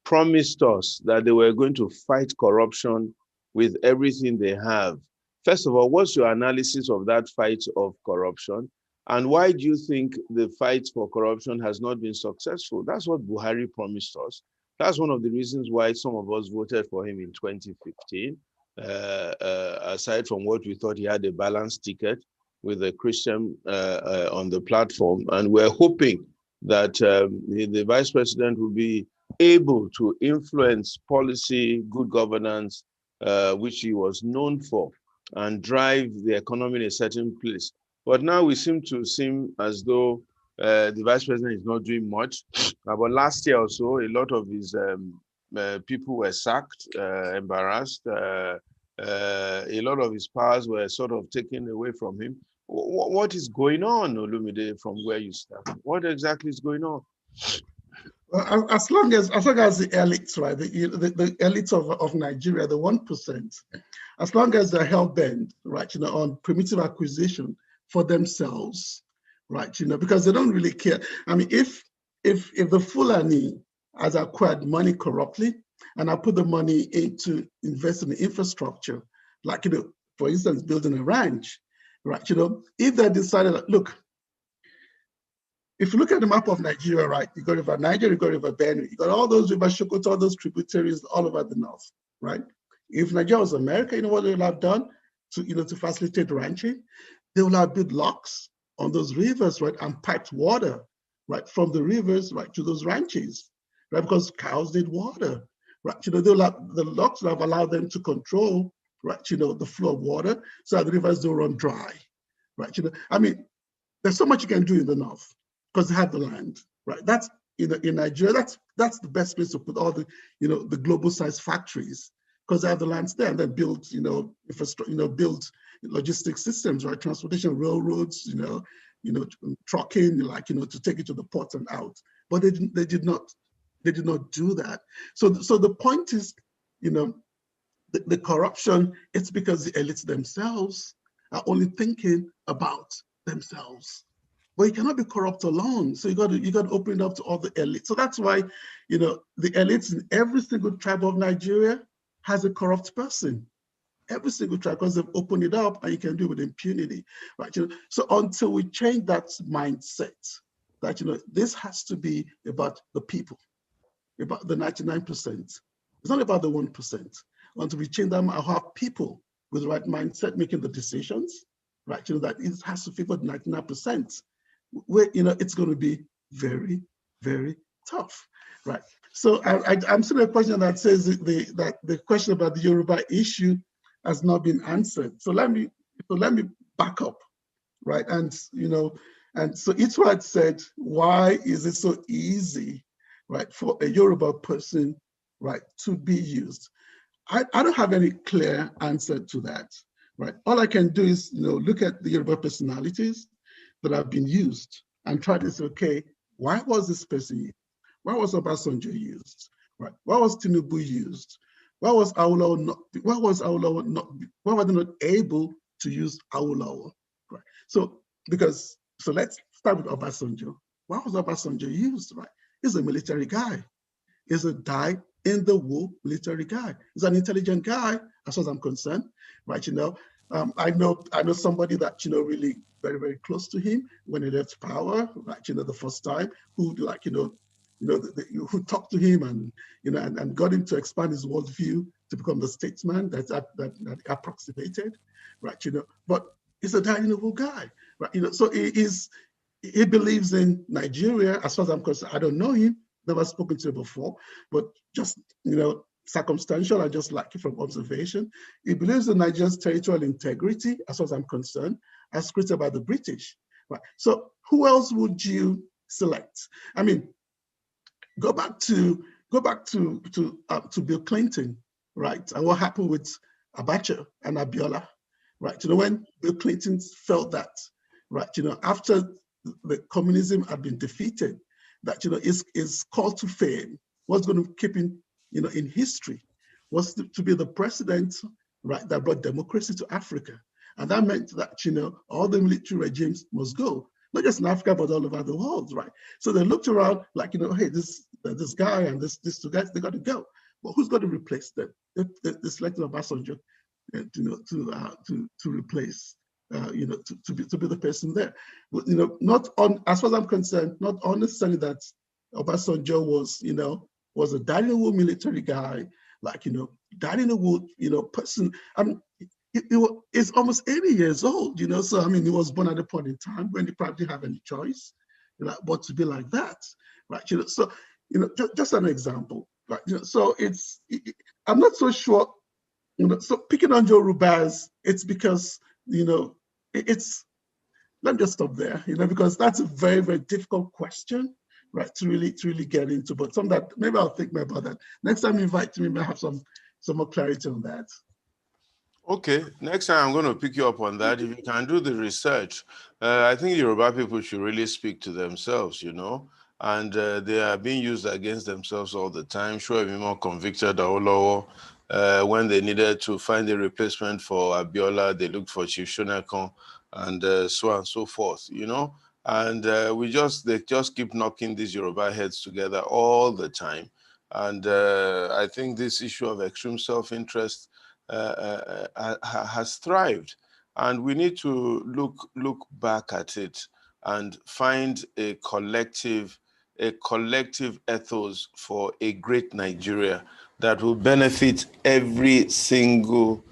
promised us that they were going to fight corruption with everything they have. First of all, what's your analysis of that fight of corruption? And why do you think the fight for corruption has not been successful? That's what Buhari promised us. That's one of the reasons why some of us voted for him in 2015, aside from what we thought he had a balanced ticket with a Christian on the platform. And we're hoping that the vice president will be able to influence policy, good governance, which he was known for, and drive the economy in a certain place. But now we seem as though the vice president is not doing much. But last year or so, a lot of his people were sacked, embarrassed. A lot of his powers were sort of taken away from him. What is going on, Olumide, from where you start? What exactly is going on? Well, as long as the elites, right, the elites of Nigeria, the 1%, as long as they're hell-bent, right, on primitive acquisition for themselves, right, because they don't really care. I mean, if the Fulani has acquired money corruptly, and I put the money into investing in infrastructure, like, for instance, building a ranch, right, if they decided, look, if you look at the map of Nigeria, right, you got River Niger, you got River Benue, you got all those River Sokoto, all those tributaries all over the north, right? If Nigeria was America, you know what they would have done to facilitate ranching? They would have built locks on those rivers, right, and piped water, right, from the rivers, right, to those ranches, right, because cows need water, right? The locks would have allowed them to control, right, the flow of water so that the rivers don't run dry, right? I mean, there's so much you can do in the north because they have the land, right? That's in Nigeria. That's the best place to put all the the global size factories because they have the lands there and then build infrastructure, build logistics systems, right? Transportation, railroads, trucking, to take it to the ports and out. But they did not do that. So the point is, the corruption. It's because the elites themselves are only thinking about themselves. But you cannot be corrupt alone. So you got to open it up to all the elites. So that's why, the elites in every single tribe of Nigeria has a corrupt person. Every single tribe, because they've opened it up and you can do it with impunity, right? So until we change that mindset, that this has to be about the people, about the 99%. It's not about the 1%. Until we change them, I'll have people with the right mindset making the decisions, right? That it has to favor the 99%. Where it's going to be very, very tough, right? So I'm seeing a question that says that the question about the Yoruba issue has not been answered. So let me back up, right? And so Itwa had said, why is it so easy, right, for a Yoruba person, right, to be used? I don't have any clear answer to that, right? All I can do is look at the Yoruba personalities that have been used and try to say, okay, why was this person used? Why was Obasanjo used? Right? Why was Tinubu used? Why was Awolowo not? Why was Awolowo not? Why were they not able to use Awolowo? Right. So let's start with Obasanjo. Why was Obasanjo used? Right. He's a military guy. He's a die-in-the-wool military guy. He's an intelligent guy, as far as I'm concerned. Right. I know somebody that really very, very close to him when he left power, right? The first time, who who talked to him and and got him to expand his worldview to become the statesman that approximated, right? But he's a dying-in-the-wool guy, right? So he believes in Nigeria. As far as I'm concerned, I don't know him, never spoken to him before, but just circumstantial, I just like it from observation. He believes in Nigeria's territorial integrity, as far as I'm concerned, as created by the British. Right. So who else would you select? I mean, go back to Bill Clinton, right? And what happened with Abacha and Abiola, right? When Bill Clinton felt that, right? After the communism had been defeated, that his call to fame was going to keep him in history, was to be the president, right, that brought democracy to Africa. And that meant that, all the military regimes must go, not just in Africa, but all over the world, right? So they looked around like, hey, this guy and this two guys, they got to go. But who's going to replace them? They selected Obasanjo, to replace, to be the person there. But, not on, as far as I'm concerned, not necessarily that Obasanjo was a dying-in-the-wool military guy, like, dying-in-the-wool, person. I mean, he's almost 80 years old, so I mean, he was born at a point in time when he probably didn't have any choice, but to be like that, right? So, just an example, right? So I'm not so sure, so picking on Yorubas, it's because, it's, let me just stop there, because that's a very, very difficult question, right, to really get into, but some that maybe I'll think more about that. Next time you invite me, I have some more clarity on that. Okay, next time I'm going to pick you up on that. If you can do the research, I think Yoruba people should really speak to themselves, and they are being used against themselves all the time. Sure, be more convicted Awolowo. When they needed to find a replacement for Abiola, they looked for Chief Shonekon and so on and so forth, and they just keep knocking these Yoruba heads together all the time. And I think this issue of extreme self-interest has thrived, and we need to look back at it and find a collective ethos for a great Nigeria that will benefit every single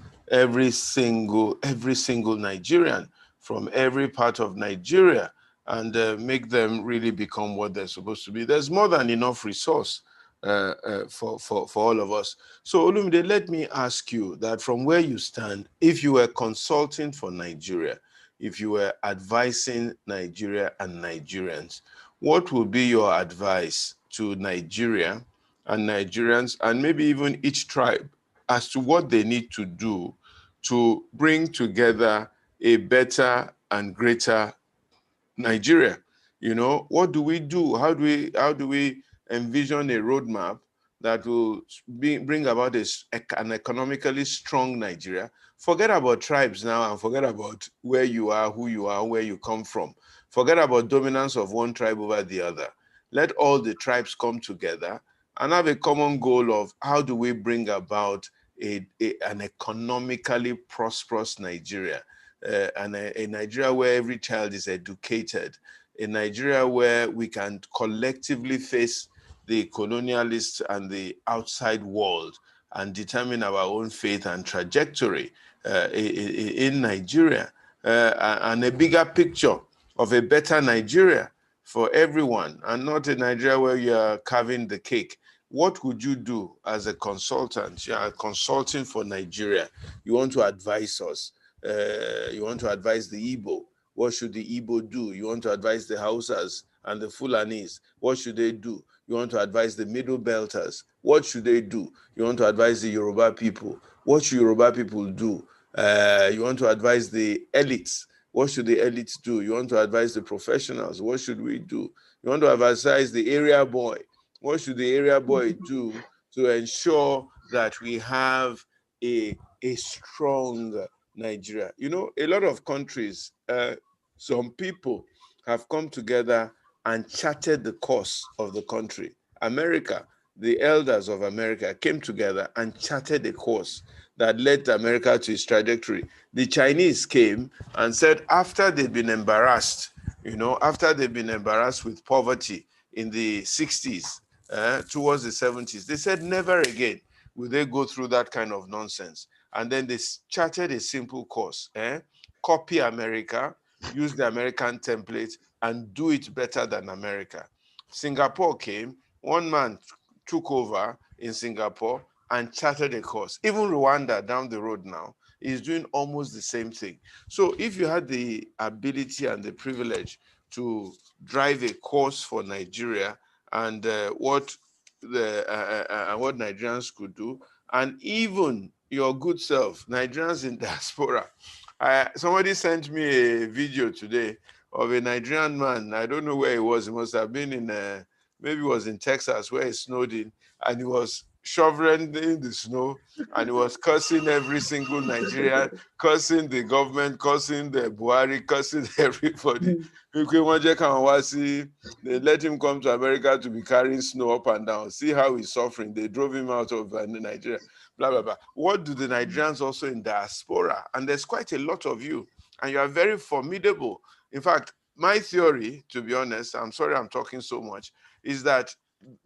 Nigerian from every part of Nigeria, and make them really become what they're supposed to be. There's more than enough resource for all of us. So Olumide, let me ask you that from where you stand, if you were consulting for Nigeria, if you were advising Nigeria and Nigerians, what would be your advice to Nigeria and Nigerians, and maybe even each tribe, as to what they need to do to bring together a better and greater Nigeria? You know, what do we do? How do we envision a roadmap that will bring about an economically strong Nigeria? Forget about tribes now, and forget about where you are, who you are, where you come from. Forget about dominance of one tribe over the other. Let all the tribes come together and have a common goal of how do we bring about an economically prosperous Nigeria, and a Nigeria where every child is educated, a Nigeria where we can collectively face the colonialists and the outside world and determine our own fate and trajectory in Nigeria, and a bigger picture of a better Nigeria for everyone, and not a Nigeria where you're carving the cake. What would you do as a consultant? You are consulting for Nigeria. You want to advise us. You want to advise the Igbo. What should the Igbo do? You want to advise the Hausas and the Fulanis. What should they do? You want to advise the Middle Belters. What should they do? You want to advise the Yoruba people. What should Yoruba people do? You want to advise the elites. What should the elites do? You want to advise the professionals. What should we do? You want to advise the area boy. What should the area boy do to ensure that we have a strong Nigeria? You know, a lot of countries, some people have come together and charted the course of the country. America, the elders of America came together and charted a course that led America to its trajectory. The Chinese came and said, after they've been embarrassed, after they've been embarrassed with poverty in the 60s, towards the 70s, they said never again will they go through that kind of nonsense. And then they charted a simple course, copy America, use the American template, and do it better than America. Singapore came, one man took over in Singapore and charted a course. Even Rwanda down the road now is doing almost the same thing. So if you had the ability and the privilege to drive a course for Nigeria, and what Nigerians could do, and even your good self, Nigerians in diaspora. Somebody sent me a video today of a Nigerian man. I don't know where he was. He must have been in, maybe he was in Texas where it snowed in, and he was shoveling in the snow, and he was cursing every single Nigerian, cursing the government, cursing the Buhari, cursing everybody. They let him come to America to be carrying snow up and down. See how he's suffering. They drove him out of Nigeria, blah, blah, blah. What do the Nigerians also in diaspora? And there's quite a lot of you, and you are very formidable. In fact, my theory, to be honest, I'm sorry I'm talking so much, is that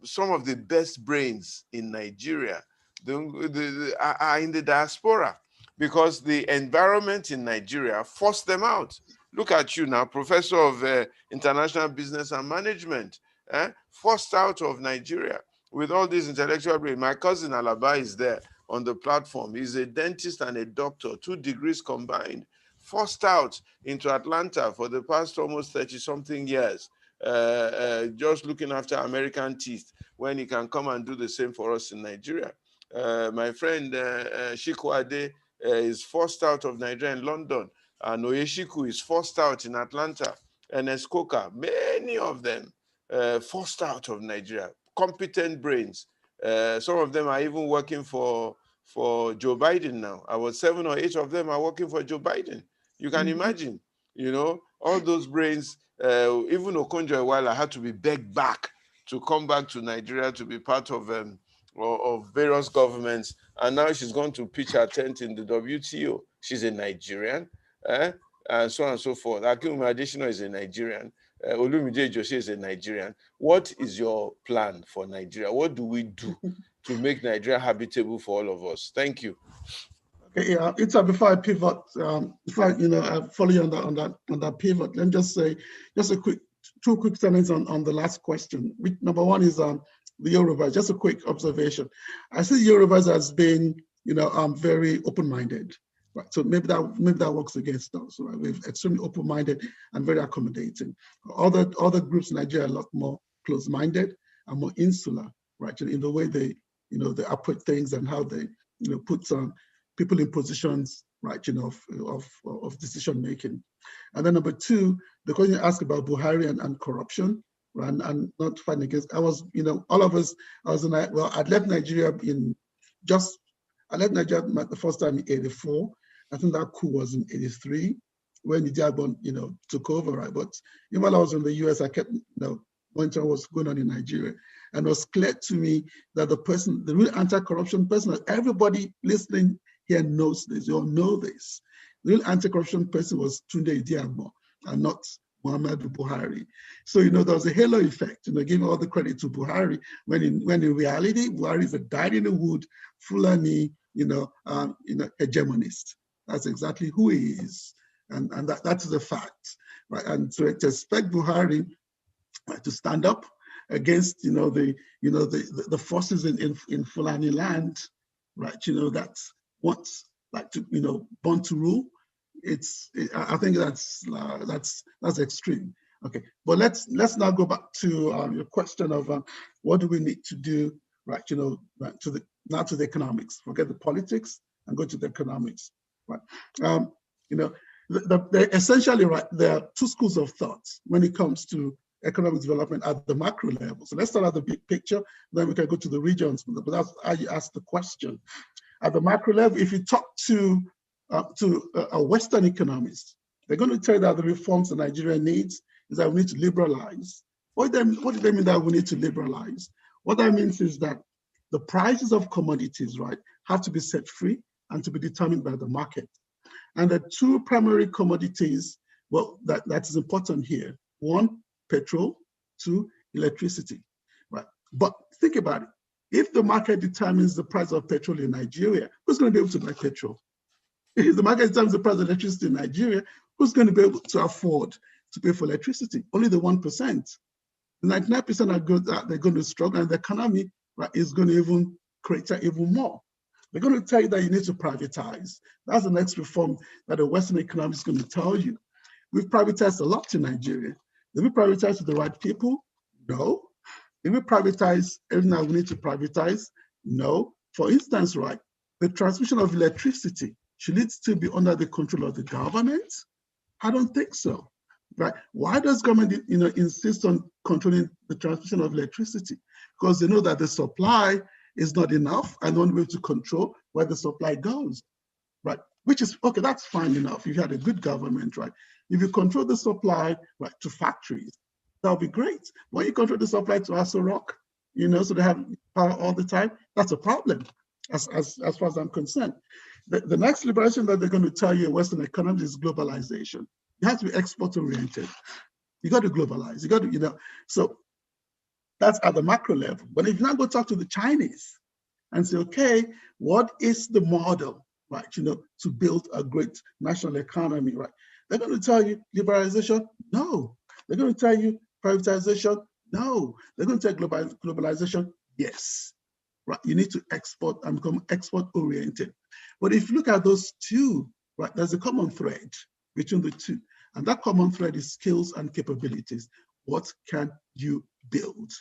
some of the best brains in Nigeria are in the diaspora, because the environment in Nigeria forced them out. Look at you now, professor of international business and management, forced out of Nigeria with all these intellectual brains. My cousin Alaba is there on the platform. He's a dentist and a doctor, 2 degrees combined, forced out into Atlanta for the past almost 30-something years, just looking after American teeth, when he can come and do the same for us in Nigeria. My friend Shikwade is forced out of Nigeria in London. Oyeshiku is forced out in Atlanta. And Eskoka, many of them forced out of Nigeria. Competent brains. Some of them are even working for Joe Biden now. About 7 or 8 of them are working for Joe Biden. You can imagine, all those brains. Even Okonjo-Iweala had to be begged back to come back to Nigeria to be part of various governments, and now she's going to pitch her tent in the WTO. She's a Nigerian. and so on and so forth. Akinwumi Adesina is a Nigerian. Olumide Ijose is a Nigerian. What is your plan for Nigeria? What do we do to make Nigeria habitable for all of us? Thank you. Okay, yeah, before I pivot, before I follow you on that pivot, let me just say just two quick sentences on the last question. Number one is the Yorubas. Just a quick observation. I see Yorubas as being very open-minded. Right, so maybe that works against us. Right, we're extremely open-minded and very accommodating. Other groups in Nigeria are a lot more close-minded and more insular, right? In the way they approach things and how they put people in positions, right? Of decision making. And then number two, the question you asked about Buhari and corruption, right? And not fighting against. I was, all of us. I'd left Nigeria the first time in '84. I think that coup was in '83 when the Diagbon, took over, right? But even while I was in the US, I kept, monitoring what's going on in Nigeria. And it was clear to me that the real anti-corruption person, everybody listening here knows this, you all know this. The real anti-corruption person was Tunde Diagbon and not Muhammadu Buhari. So, there was a halo effect, giving all the credit to Buhari, when in reality, Buhari is a dyed-in-the-wood, Fulani, hegemonist. That's exactly who he is. And that is a fact, right? And to expect Buhari to stand up against, the forces in Fulani land, right? That's what's like to, born to rule. I think that's extreme. Okay, but let's now go back to your question of what do we need to do, right? Right, to the economics. Forget the politics and go to the economics, right? Essentially, right, there are two schools of thought when it comes to economic development at the macro level. So let's start at the big picture, then we can go to the regions. But that's how you ask the question. At the macro level, if you talk to a Western economist, they're going to tell you that the reforms that Nigeria needs is that we need to liberalize. What do they mean that we need to liberalize? What that means is that the prices of commodities, right, have to be set free and to be determined by the market. And the two primary commodities, well, that is important here. One, petrol. Two, electricity, right? But think about it. If the market determines the price of petrol in Nigeria, who's going to be able to buy petrol? If the market determines the price of electricity in Nigeria, who's going to be able to afford to pay for electricity? Only the 1%. The 99% are good. They're going to struggle, and the economy, right, is going to even crater even more. They're going to tell you that you need to privatize. That's the next reform that the Western economy is going to tell you. We've privatized a lot in Nigeria. Did we privatize to the right people? No. Did we privatize everything that we need to privatize? No. For instance, right, the transmission of electricity, should it still be under the control of the government? I don't think so. Right? Why does government, insist on controlling the transmission of electricity? Because they know that the supply is not enough and they won't be able to control where the supply goes. Right? Which is okay. That's fine enough. If you had a good government, right? If you control the supply, right, to factories, that would be great. When you control the supply to Aso Rock, so they have power all the time, that's a problem, as far as I'm concerned. The next liberation that they're going to tell you in Western economy is globalization. You have to be export-oriented. You got to globalize. You got to, so that's at the macro level. But if you now go talk to the Chinese and say, okay, what is the model, right, to build a great national economy, right? They're going to tell you liberalization, no. They're going to tell you privatization, no. They're going to tell you globalization, yes. Right? You need to export and become export-oriented. But if you look at those two, right, there's a common thread between the two. And that common thread is skills and capabilities. What can you build?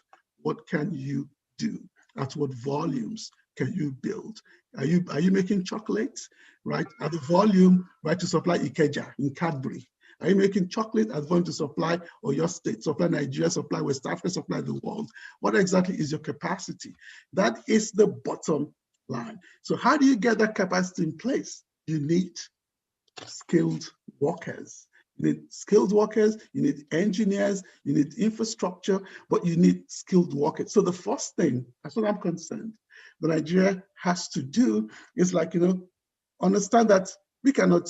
What can you do? At what volumes can you build? Are you making chocolate, right? At the volume, right, to supply Ikeja in Cadbury. Are you making chocolate at volume to supply, or your state, supply Nigeria, supply West Africa, supply the world? What exactly is your capacity? That is the bottom line. So how do you get that capacity in place? You need skilled workers. You need skilled workers, you need engineers, you need infrastructure, but you need skilled workers. So the first thing, as far as I'm concerned, that Nigeria has to do is understand that We cannot.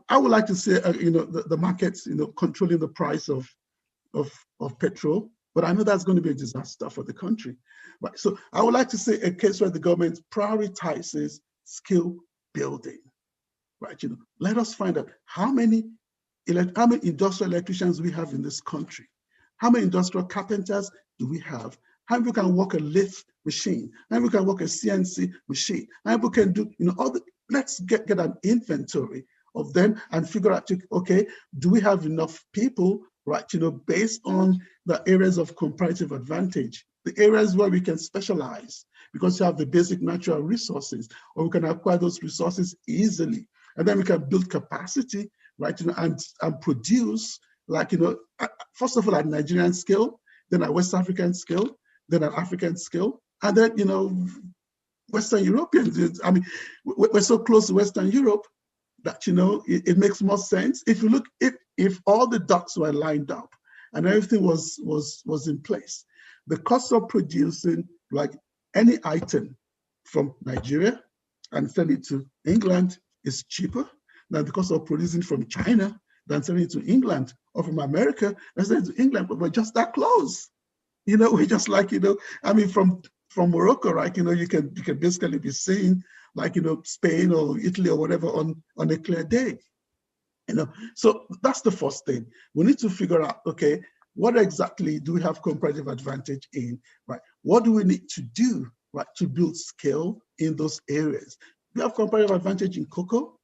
I would like to say, the markets, controlling the price of petrol, but I know that's going to be a disaster for the country. Right. So I would like to say a case where the government prioritizes skill building. Right. Let us find out how many industrial electricians we have in this country. How many industrial carpenters do we have? How many people can work a lathe machine? How many people can work a CNC machine? How many people can do, let's get an inventory of them and figure out, okay, do we have enough people, right, based on the areas of comparative advantage, the areas where we can specialize because you have the basic natural resources, or we can acquire those resources easily. And then we can build capacity, right, and produce, first of all, at Nigerian scale, then at West African scale, then at African scale, and then, Western Europeans. I mean, we're so close to Western Europe that, it makes more sense. If you look, if all the ducks were lined up and everything was in place, the cost of producing like any item from Nigeria and send it to England is cheaper than the cost of producing from China than sending it to England, or from America and sending it to England, but we're just that close. We're just like, I mean, from Morocco, right? You can basically be seeing Spain or Italy or whatever on a clear day. So that's the first thing. We need to figure out, okay, what exactly do we have comparative advantage in, right? What do we need to do, right, to build scale in those areas? Do we have comparative advantage in cocoa?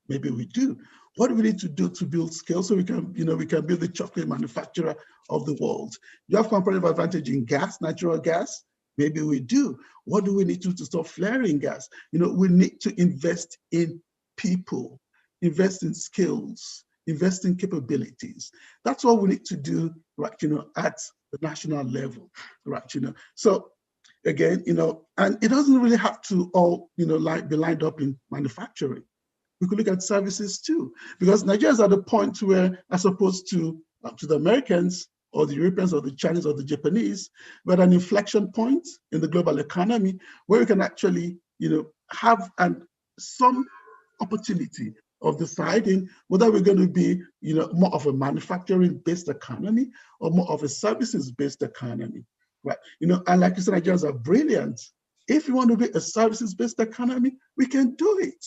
Maybe we do. What do we need to do to build scale so we can, we can be the chocolate manufacturer of the world? Do you have comparative advantage in gas, natural gas? Maybe we do. What do we need to stop flaring gas? We need to invest in people, invest in skills, invest in capabilities. That's what we need to do, right, at the national level, right, So again, and it doesn't really have to all, be lined up in manufacturing. We could look at services too, because Nigeria is at a point where, as opposed to the Americans or the Europeans or the Chinese or the Japanese, we're at an inflection point in the global economy where we can actually, have some opportunity of deciding whether we're going to be, more of a manufacturing-based economy or more of a services-based economy, right? And like you said, Nigerians are brilliant. If you want to be a services-based economy, we can do it.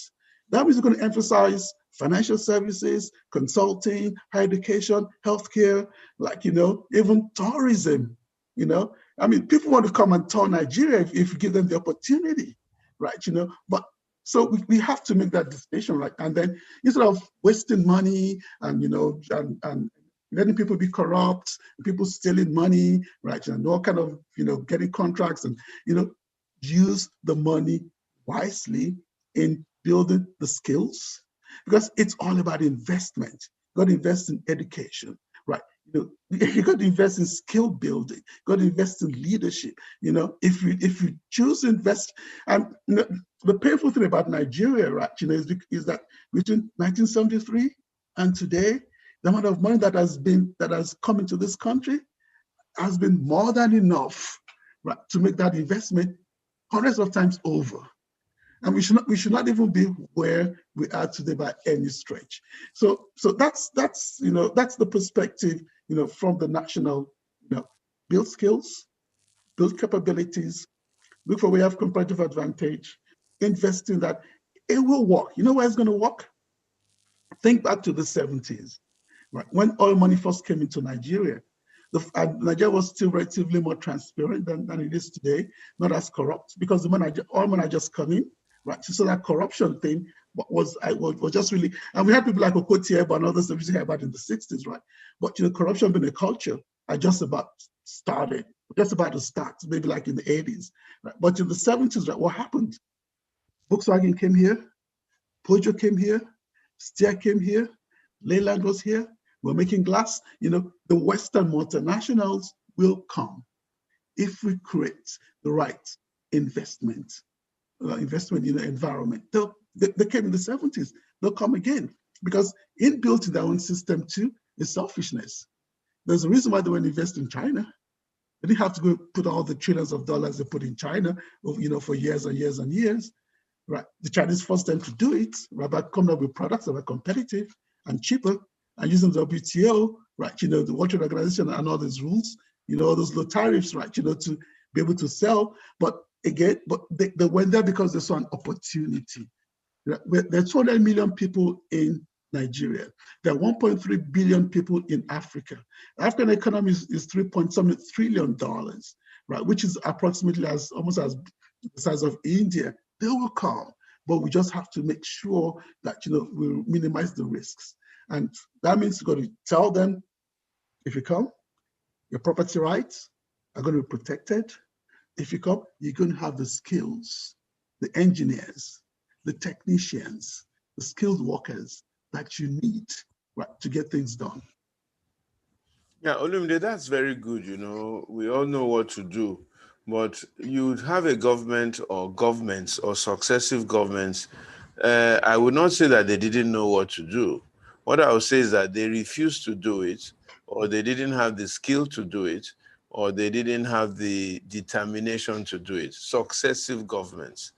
That means we're going to emphasize financial services, consulting, higher education, healthcare, even tourism. I mean, people want to come and tour Nigeria if you give them the opportunity, right? But so we have to make that distinction, right? And then instead of wasting money and and letting people be corrupt, people stealing money, right? And all kind of getting contracts and use the money wisely in building the skills, because it's all about investment. You got to invest in education, right? You got to invest in skill building. You got to invest in leadership. If you choose to invest, and the painful thing about Nigeria, right, is that between 1973 and today, the amount of money that has come into this country has been more than enough, right, to make that investment hundreds of times over. And we should not even be where we are today by any stretch. So that's the perspective, from the national, build skills, build capabilities, look for where we have comparative advantage, invest in that. It will work. You know where it's going to work? Think back to the 70s, right? When oil money first came into Nigeria. Nigeria was still relatively more transparent than it is today, not as corrupt, because the oil money just come in. Right, so that corruption thing was just really, and we had people like Okoti and others that we hear about in the 60s, right? But corruption being a culture, I just about to start, maybe like in the 80s, right? But in the 70s, right, what happened? Volkswagen came here, Peugeot came here, Steer came here, Leyland was here. We're making glass. The Western multinationals will come if we create the right investment environment. They came in the 70s. They'll come again, because inbuilt in their own system too is selfishness. There's a reason why they went to invest in China. They didn't have to go put all the trillions of dollars they put in China, for years and years and years. right? The Chinese forced them to do it, right, by coming up with products that were competitive and cheaper and using the WTO, right, the World Trade Organization and all these rules, all those low tariffs, right, to be able to sell. But again, they went there because they saw an opportunity. There are 200 million people in Nigeria. There are 1.3 billion people in Africa. African economy is $3.7 trillion, right, which is approximately almost as the size of India. They will come, but we just have to make sure that we minimize the risks, and that means you've got to tell them, if you come, your property rights are going to be protected. If you come, you're going to have the skills, the engineers, the technicians, the skilled workers that you need, right, to get things done. Yeah, Olumide, that's very good. We all know what to do, but you'd have a government or governments or successive governments. I would not say that they didn't know what to do. What I would say is that they refused to do it, or they didn't have the skill to do it, or they didn't have the determination to do it. Successive governments.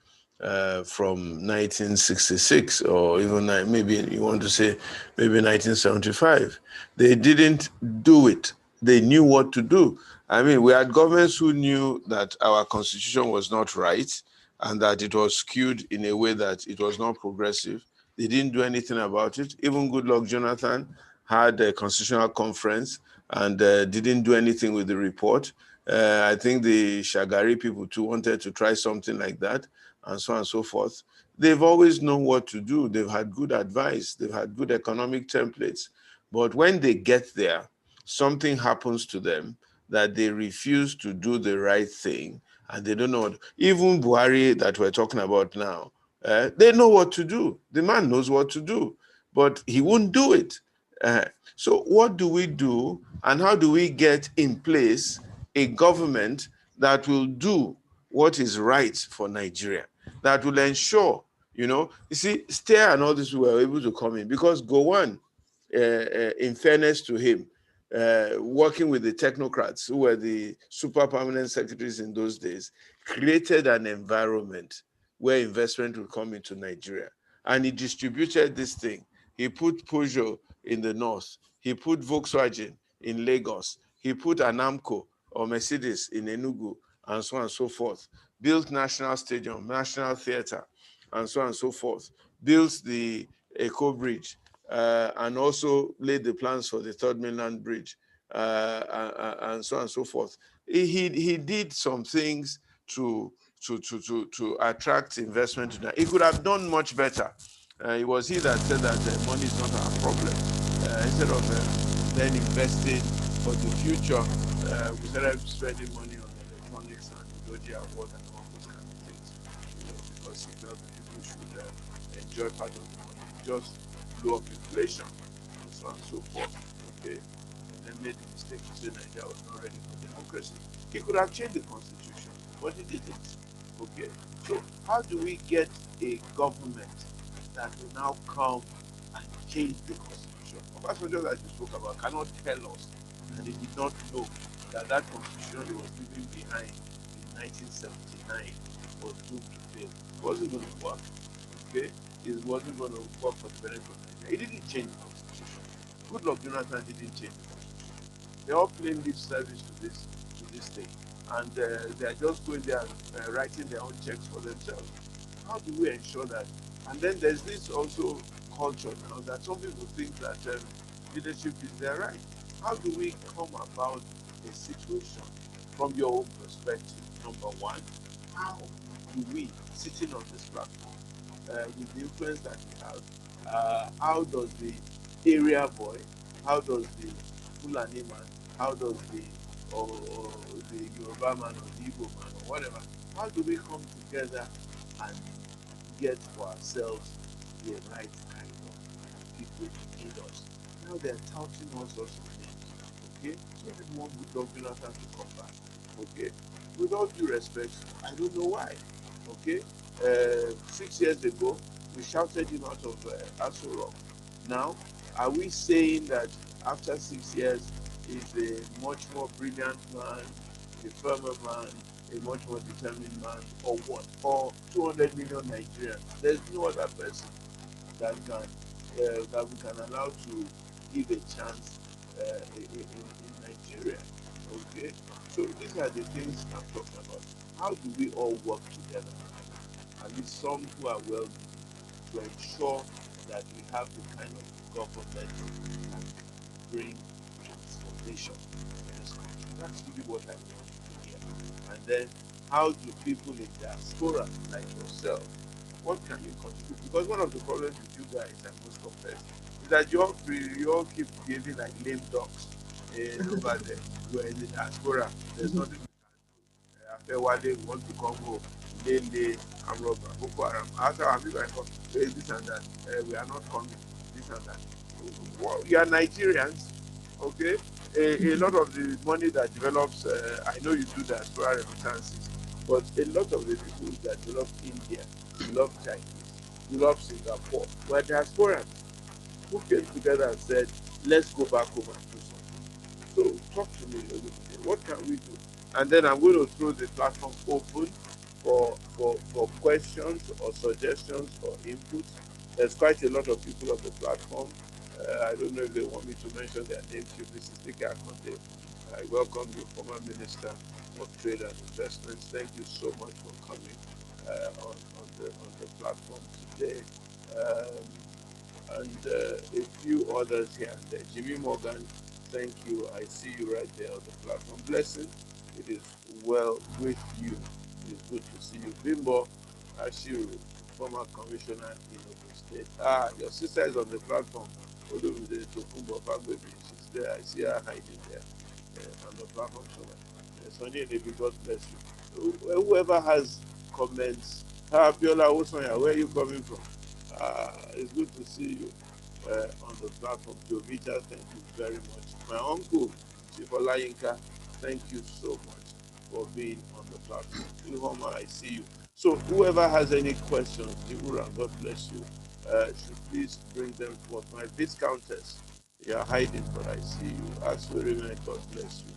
From 1966, or even maybe you want to say maybe 1975. They didn't do it. They knew what to do. I mean, we had governments who knew that our constitution was not right and that it was skewed in a way that it was not progressive. They didn't do anything about it. Even Goodluck Jonathan had a constitutional conference and didn't do anything with the report. I think the Shagari people too wanted to try something like that, and so on and so forth. They've always known what to do. They've had good advice. They've had good economic templates. But when they get there, something happens to them that they refuse to do the right thing, and they don't know what. Even Buhari that we're talking about now, they know what to do. The man knows what to do, but he won't do it. So what do we do, and how do we get in place a government that will do what is right for Nigeria, that will ensure, you see, Steer and all this were able to come in because Gowon, in fairness to him, working with the technocrats who were the super permanent secretaries in those days, created an environment where investment would come into Nigeria. And he distributed this thing. He put Peugeot in the north. He put Volkswagen in Lagos. He put Anamco or Mercedes in Enugu, and so on and so forth. Built National Stadium, National Theatre, and so on and so forth. Built the Eco Bridge, and also laid the plans for the Third Mainland Bridge, and so on and so forth. He did some things to attract investment. He could have done much better. It was he that said that money is not our problem. Instead of then investing for the future, we started spending money on electronics and Ijoshi and what and all those kind of things, because he felt that people should enjoy part of the money, just blow up inflation and so on and so forth. Okay, and then made the mistake to say Nigeria was not ready for democracy. He could have changed the constitution, but he didn't. Okay, so how do we get a government that will now come and change the constitution? Obasanjo, that you spoke about, cannot tell us that he did not know that that constitution he was leaving behind in 1979 was doomed to fail. It wasn't going to work. Okay, it wasn't going to work for the benefit of Nigeria. He didn't change the constitution. Goodluck Jonathan didn't change the constitution. They all playing lip service to this thing, and they're just going there and writing their own checks for themselves. How do we ensure that? And then there's this also culture now that some people think that leadership is their right. How do we come about a situation from your own perspective? Number one, how do we, sitting on this platform, with the influence that we have, how does the area boy, how does the Fulani man, how does or the Yoruba man or the Igbo man or whatever, how do we come together and get for ourselves the right kind of people to lead us? Now they're touting all sorts of names. Okay, so we want Goodluck Jonathan to come back. Okay, with all due respect, I don't know why. Okay, 6 years ago we shouted him out of Aso Rock. Now, are we saying that after 6 years he's a much more brilliant man, a firmer man, a much more determined man, or what? Or 200 million Nigerians. There's no other person that can that we can allow to give a chance in Nigeria. Okay, so these are the things I'm talking about. How do we all work together? At least some who are well to ensure that we have the kind of government that can bring transformation in this country. That's really what I want to hear. And then, how do people in diaspora like yourself, what can you contribute? Because one of the problems with you guys, I must confess, is that you all keep behaving like lame dogs over there. You're in the diaspora. There's nothing Afewale want to come home, Lele, Amroba, Boko Haram. After I'm like, this and that, we are not coming, this and that. Well, you are Nigerians, okay? A lot of the money that develops, I know you do diaspora remittances, but a lot of the people that develop India, develop Chinese, develop Singapore, were diasporans who came together and said, let's go back home and do something. So talk to me a little bit. What can we do? And then I'm going to throw the platform open for questions or suggestions or inputs. There's quite a lot of people on the platform. I don't know if they want me to mention their names. Mrs. Tika Akonde, I welcome you, former Minister of Trade and Investments. Thank you so much for coming on the platform today. And a few others here and there. Jimmy Morgan, thank you. I see you right there on the platform. Blessing, it is well with you. It is good to see you. Bimbo Ashiru, former commissioner in Ogun State. Your sister is on the platform. Olumide Tokunbo Fagbemi, she's there. I see her hiding there on the platform somewhere. Sonny Nebi, God bless you. Whoever has comments, Abiola Osonya, where are you coming from? It's good to see you on the platform. Jovita, thank you very much. My uncle, Chief Olayinka, thank you so much for being on the platform. Ilhoma, I see you. So whoever has any questions, Jibura, God bless you, should please bring them forth. My Viscountess, you are hiding, but I see you. Aswirime, God bless you.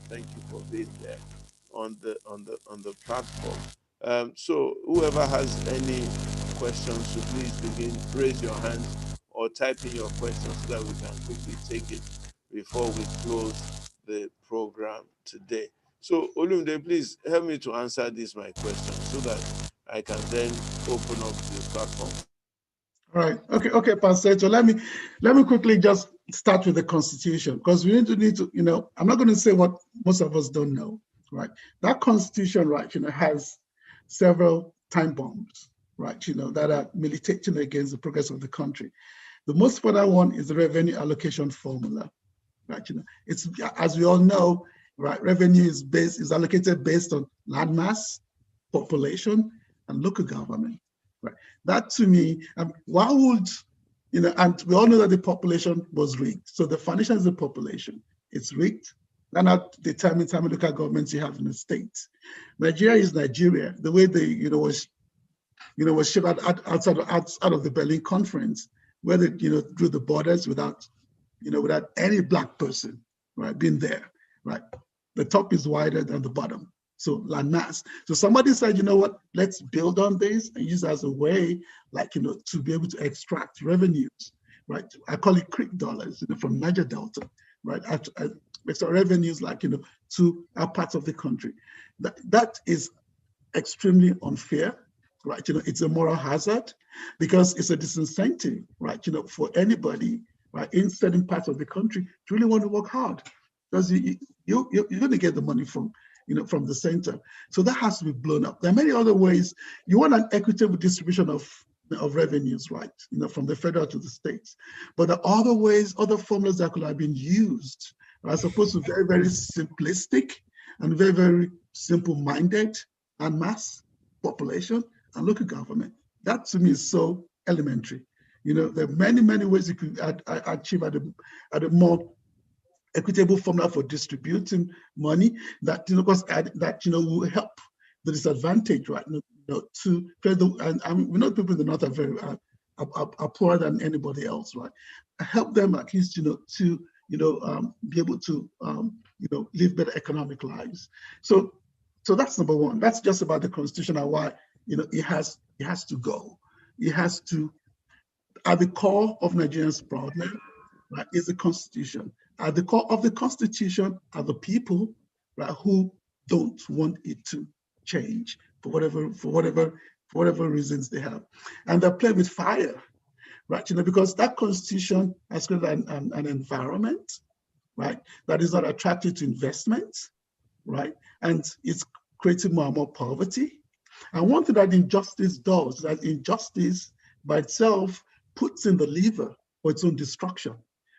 Thank you for being there on the platform. So whoever has any questions, so please begin, raise your hand or type in your questions so that we can quickly take it before we close the program today. So Olumide, please help me to answer this my question so that I can then open up the platform. All right. Okay, Pastor. So let me quickly just start with the Constitution, because we need to, I'm not going to say what most of us don't know, right? That Constitution, right, has several time bombs, right, that are militating against the progress of the country. The most important one is the revenue allocation formula, right? It's, as we all know, right, revenue is allocated based on land mass, population, and local government. Right. That to me, why would, and we all know that the population was rigged. So the foundation is the population. It's rigged. That not determines how many local governments you have in the state. Nigeria is Nigeria. The way they, was shipped out of the Berlin Conference, where they, drew the borders without any black person, right, being there, right. The top is wider than the bottom. So land mass. So somebody said, you know what, let's build on this and use it as a way, to be able to extract revenues, right? I call it creek dollars, from Niger Delta, right? Extra revenues, to our parts of the country. That is extremely unfair, right? It's a moral hazard because it's a disincentive, right? For anybody, right, in certain parts of the country to really want to work hard, because you're going to get the money from the center. So that has to be blown up. There are many other ways. You want an equitable distribution of revenues, right? From the federal to the states. But there are other ways, other formulas that could have been used, as opposed to very, very simplistic and very, very simple-minded and mass population and local government. That to me is so elementary. There are many, many ways you could achieve at a more equitable formula for distributing money that will help the disadvantaged, right? To and we know people in the north are very are poorer than anybody else, right? Help them at least to be able to live better economic lives. So So that's number one. That's just about the Constitution and why, it has to go. It has to, at the core of Nigerians' problem, right, is the Constitution. At the core of the Constitution are the people, right, who don't want it to change for whatever reasons they have, and they're playing with fire, right? Because that Constitution has created an environment, right, that is not attractive to investment, right, and it's creating more and more poverty. And one thing that injustice does, that injustice by itself puts in the lever for its own destruction.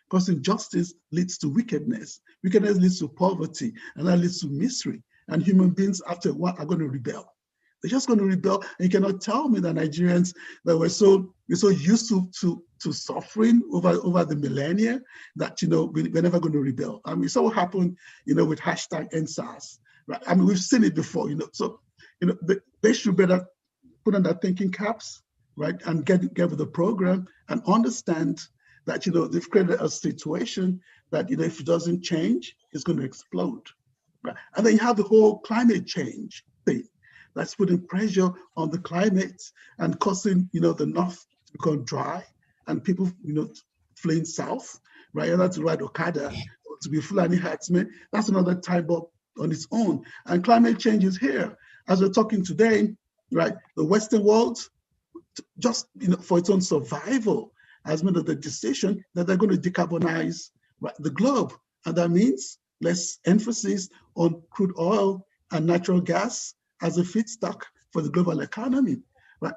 Because injustice leads to wickedness. Wickedness leads to poverty, and that leads to misery. And human beings, after a while, are going to rebel. They're just going to rebel. And you cannot tell me that Nigerians that we're so used to suffering over the millennia that we're never going to rebel. I mean, so what happened, with hashtag #EndSARS, right? I mean, we've seen it before, So, they should better put on their thinking caps, right, and get with the program and understand that they've created a situation that if it doesn't change, it's going to explode, right? And then you have the whole climate change thing that's putting pressure on the climate and causing the north to become dry and people fleeing south, right? And that's to ride Okada or to be Fulani herdsmen. That's another time bomb on its own. And climate change is here. As we're talking today, right? The Western world, just for its own survival, has made the decision that they're going to decarbonize, right, the globe. And that means less emphasis on crude oil and natural gas as a feedstock for the global economy, right?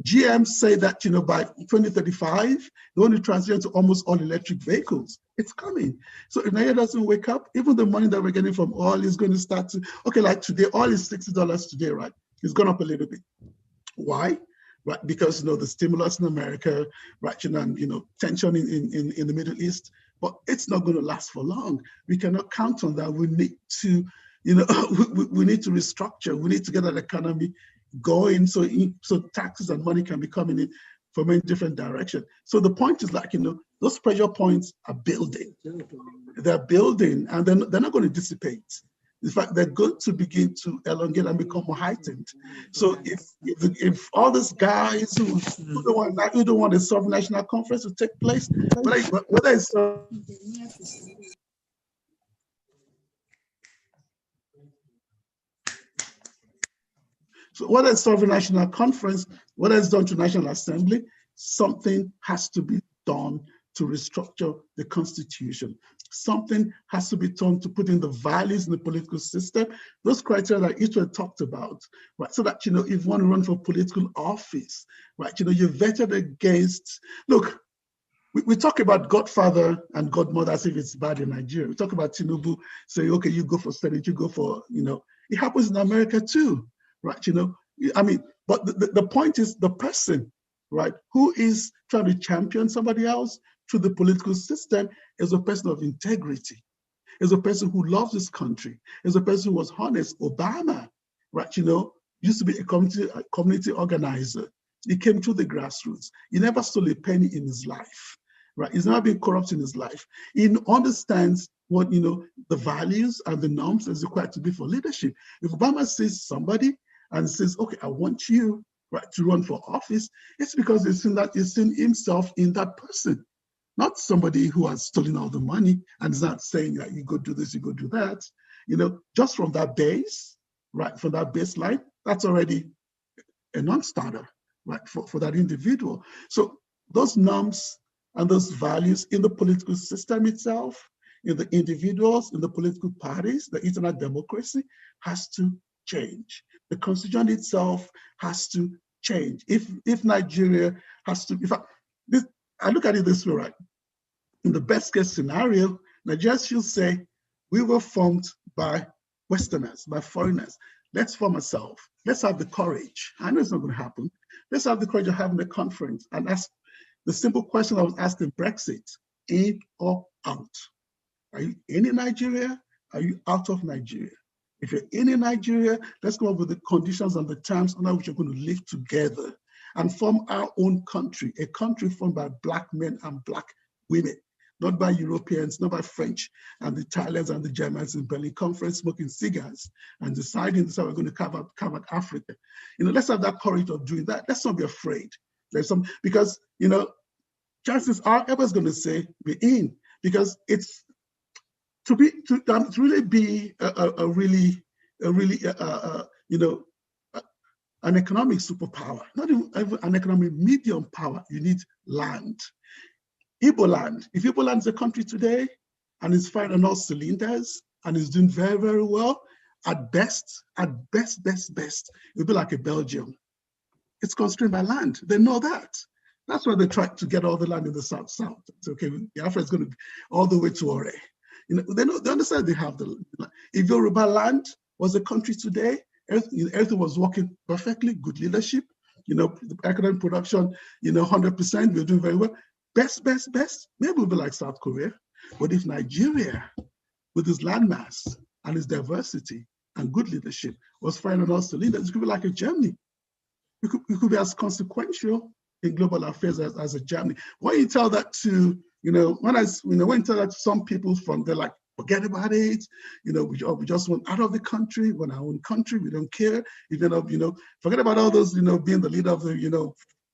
GM say that by 2035, they want to transition to almost all electric vehicles. It's coming. So if Nigeria doesn't wake up, even the money that we're getting from oil is going to start to, okay, like today, oil is $60 today, right? It's gone up a little bit. Why? Right, because the stimulus in America, right, and tension in the Middle East, but it's not going to last for long. We cannot count on that. We need to, we need to restructure. We need to get that economy going so taxes and money can be coming in from a different direction. So the point is those pressure points are building. They're building, and they're not going to dissipate. In fact, they're going to begin to elongate and become more heightened. So if all these guys who don't want a sovereign national conference to take place, whether it's so whether it's sovereign national conference, whether it's done to National Assembly, something has to be done to restructure the Constitution. Something has to be done to put in the values in the political system, those criteria that Ijose talked about, right? So that, if you want to run for political office, right, you're vetted against, look, we talk about godfather and godmother as if it's bad in Nigeria. We talk about Tinubu, say, okay, you go for Senate, you go for, it happens in America too, right? I mean, but the point is the person, right, who is trying to champion somebody else through the political system is a person of integrity, is a person who loves this country, is a person who was honest. Obama, right, used to be a community organizer. He came to the grassroots. He never stole a penny in his life, right? He's never been corrupt in his life. He understands what, the values and the norms is required to be for leadership. If Obama sees somebody and says, okay, I want you, right, to run for office, it's because he's seen himself in that person. Not somebody who has stolen all the money and is not saying that you go do this, you go do that. Just from that base, right, from that baseline, that's already a non-starter, right, for that individual. So those norms and those values in the political system itself, in the individuals, in the political parties, the internal democracy has to change. The constitution itself has to change. If Nigeria has to, in fact, I look at it this way, right? In the best case scenario, Nigeria should say, we were formed by Westerners, by foreigners. Let's form ourselves. Let's have the courage. I know it's not going to happen. Let's have the courage of having a conference and ask the simple question I was asked in Brexit, in or out? Are you in Nigeria? Are you out of Nigeria? If you're in Nigeria, let's come up with the conditions and the terms under which you're going to live together and form our own country, a country formed by Black men and Black women. not by Europeans, not by French and the Italians and the Germans in Berlin Conference smoking cigars and deciding this how we're going to carve out Africa. Let's have that courage of doing that. Let's not be afraid. There's some, because, chances are everyone's going to say we're in, because it's to really be an economic superpower, not even an economic medium power. You need land. Igbo land. If Igbo land is a country today and is firing on all cylinders and is doing very, very well, at best, it'll be like a Belgium. It's constrained by land. They know that. That's why they try to get all the land in the south. It's okay, Biafra is going to be all the way to Ore. They understand they have the land. If Yoruba land was a country today, everything was working perfectly, good leadership, the economic production, 100%, we're doing very well. Best, maybe we'll be like South Korea. But if Nigeria, with its landmass and its diversity and good leadership, was firing on all cylinders, it could be like a Germany. It could be as consequential in global affairs as a Germany. When you tell that to, when you tell that to some people they're like, forget about it. We just want out of the country, we want our own country. We don't care. Forget about all those, being the leader of the,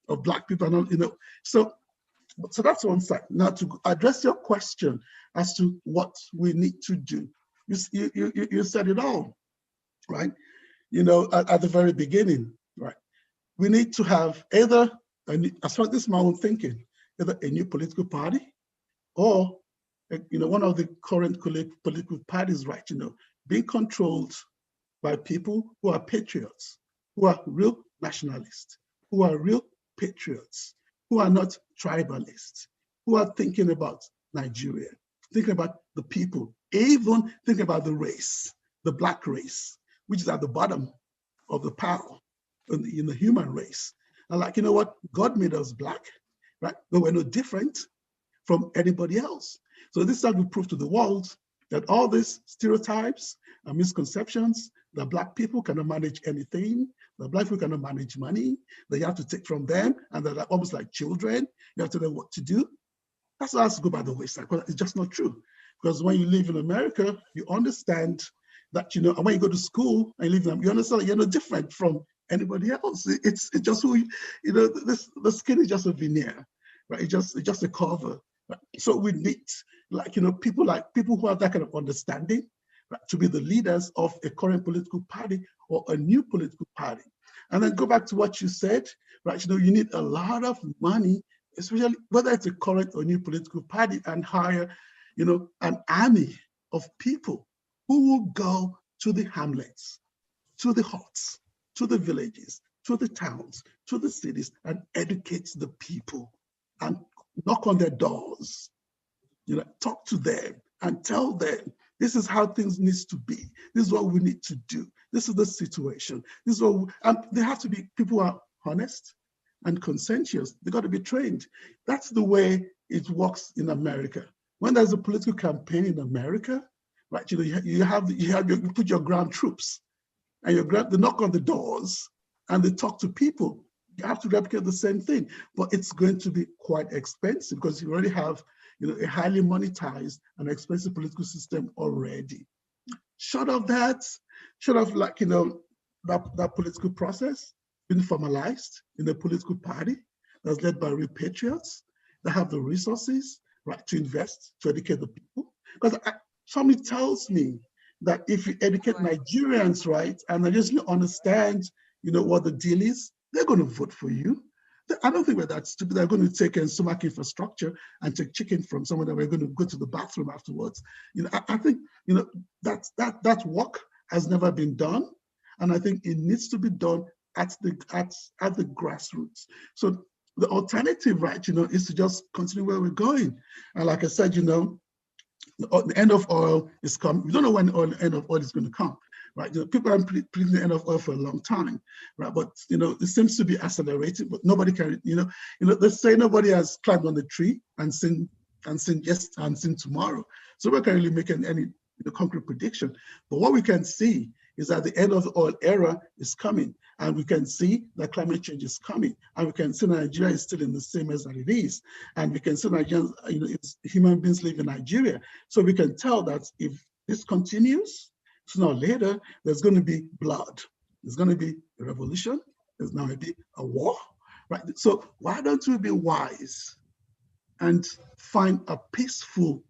of Black people and all, So that's one side. Now to address your question as to what we need to do, you said it all, right? At the very beginning, right? We need to have either, as far as this is my own thinking, either a new political party or, one of the current political parties, right, being controlled by people who are patriots, who are real nationalists, who are real patriots, who are not tribalists, who are thinking about Nigeria, thinking about the people, even thinking about the race, the Black race, which is at the bottom of the pile in the human race. And like, what? God made us Black, right? But we're no different from anybody else. So this is how we prove to the world that all these stereotypes and misconceptions, that Black people cannot manage anything, that Black people cannot manage money, that you have to take from them, and that they're almost like children, you have to know what to do. That's how to go by the wayside, because it's just not true. Because when you live in America, you understand that, and when you go to school and you live in America, you understand that you're no different from anybody else. It's just who, the skin is just a veneer, right? It's just a cover. Right? So we need, people who have that kind of understanding, right, to be the leaders of a current political party or a new political party. And then go back to what you said, right? You need a lot of money, especially whether it's a current or new political party, and hire, an army of people who will go to the hamlets, to the huts, to the villages, to the towns, to the cities, and educate the people and knock on their doors, talk to them and tell them, this is how things need to be. This is what we need to do. This is the situation. This is what they have to be people who are honest and conscientious. They got to be trained. That's the way it works in America. When there's a political campaign in America, right? You put your ground troops, and they knock on the doors and they talk to people. You have to replicate the same thing, but it's going to be quite expensive because you already have, a highly monetized and expensive political system already. Short of that political process being formalized in a political party that's led by real patriots that have the resources, right, to invest, to educate the people. Because somebody tells me that if you educate Nigerians, right, and they just understand, what the deal is, they're going to vote for you. I don't think we're that stupid. They're going to take stomach infrastructure and take chicken from someone that we're going to go to the bathroom afterwards. I think, that work has never been done. And I think it needs to be done at the grassroots. So the alternative, right, is to just continue where we're going. And like I said, the end of oil is coming. We don't know when the end of oil is going to come, right? People have been predicting the end of oil for a long time, right? But it seems to be accelerating. But nobody can, they say nobody has climbed on the tree and seen tomorrow. So we can't really make any concrete prediction. But what we can see is that the end of the oil era is coming, and we can see that climate change is coming, and we can see Nigeria is still in the same as that it is, and we can see Nigerians, it's human beings live in Nigeria. So we can tell that if this continues, sooner or later, there's going to be blood. There's going to be a revolution. There's going to be a war, right? So why don't we be wise and find a peaceful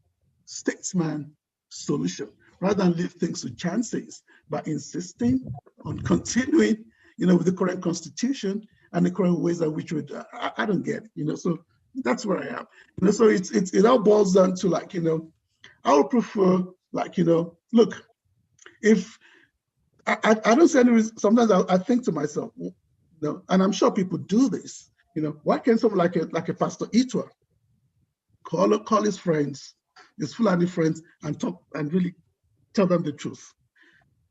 statesman solution rather than leave things to chances by insisting on continuing, with the current constitution and the current ways in which I don't get it, so that's where I am. So it all boils down to I would prefer look, if I don't see any reason, sometimes I think to myself, and I'm sure people do this, why can't someone like a Pastor Itwa call his friends, his Fulani friends, and talk and really tell them the truth?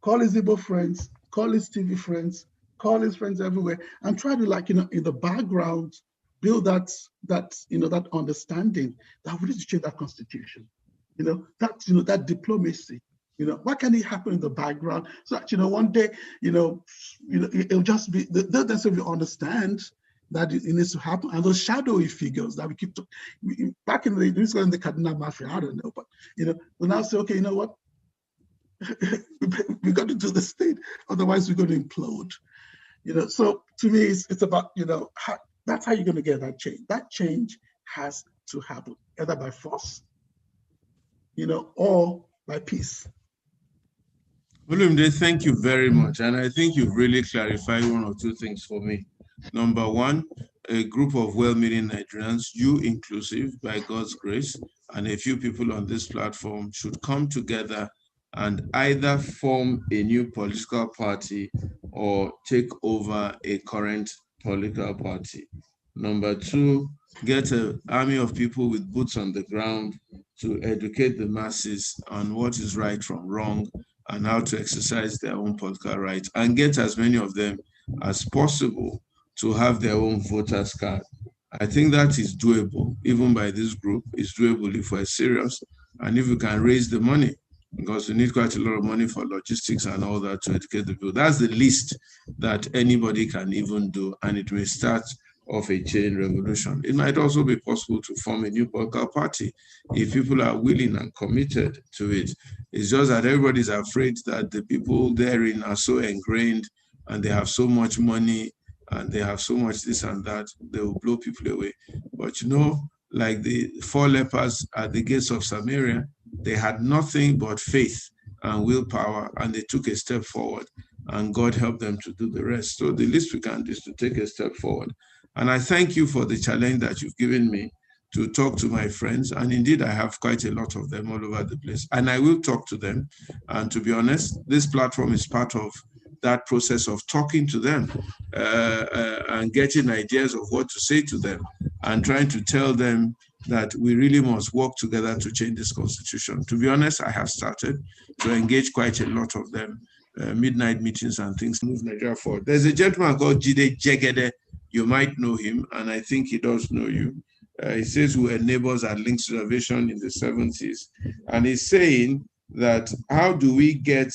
Call his Igbo friends, call his TV friends, call his friends everywhere, and try to in the background build that understanding that we need to change that constitution. That diplomacy. What can it happen in the background so that one day it'll just be they don't necessarily understand that it needs to happen, and those shadowy figures that we keep back in the Kaduna Mafia, I don't know, but we now say, okay, you know what, we got to do this thing, otherwise we're going to implode. So to me, it's about that's how you're going to get that change. That change has to happen either by force, or by peace. Olumide, thank you very much. And I think you've really clarified one or two things for me. Number one, a group of well-meaning Nigerians, you inclusive, by God's grace, and a few people on this platform should come together and either form a new political party or take over a current political party. Number two, get an army of people with boots on the ground to educate the masses on what is right from wrong and how to exercise their own political rights, and get as many of them as possible to have their own voters card. I think that is doable, even by this group. It's doable if we're serious, and if we can raise the money, because we need quite a lot of money for logistics and all that to educate the people. That's the least that anybody can even do, and it may start off a chain revolution. It might also be possible to form a new political party if people are willing and committed to it. It's just that everybody's afraid that the people therein are so ingrained and they have so much money and they have so much this and that, they will blow people away. But like the 4 lepers at the gates of Samaria, they had nothing but faith and willpower, and they took a step forward, and God helped them to do the rest. So the least we can do is to take a step forward. And I thank you for the challenge that you've given me to talk to my friends. And indeed, I have quite a lot of them all over the place. And I will talk to them. And to be honest, this platform is part of that process of talking to them and getting ideas of what to say to them and trying to tell them that we really must work together to change this constitution. To be honest, I have started to engage quite a lot of them, midnight meetings and things to move Nigeria forward. There's a gentleman called Jide. You might know him, and I think he does know you. He says we were neighbors at Links Reservation in the 70s. And he's saying that how do we get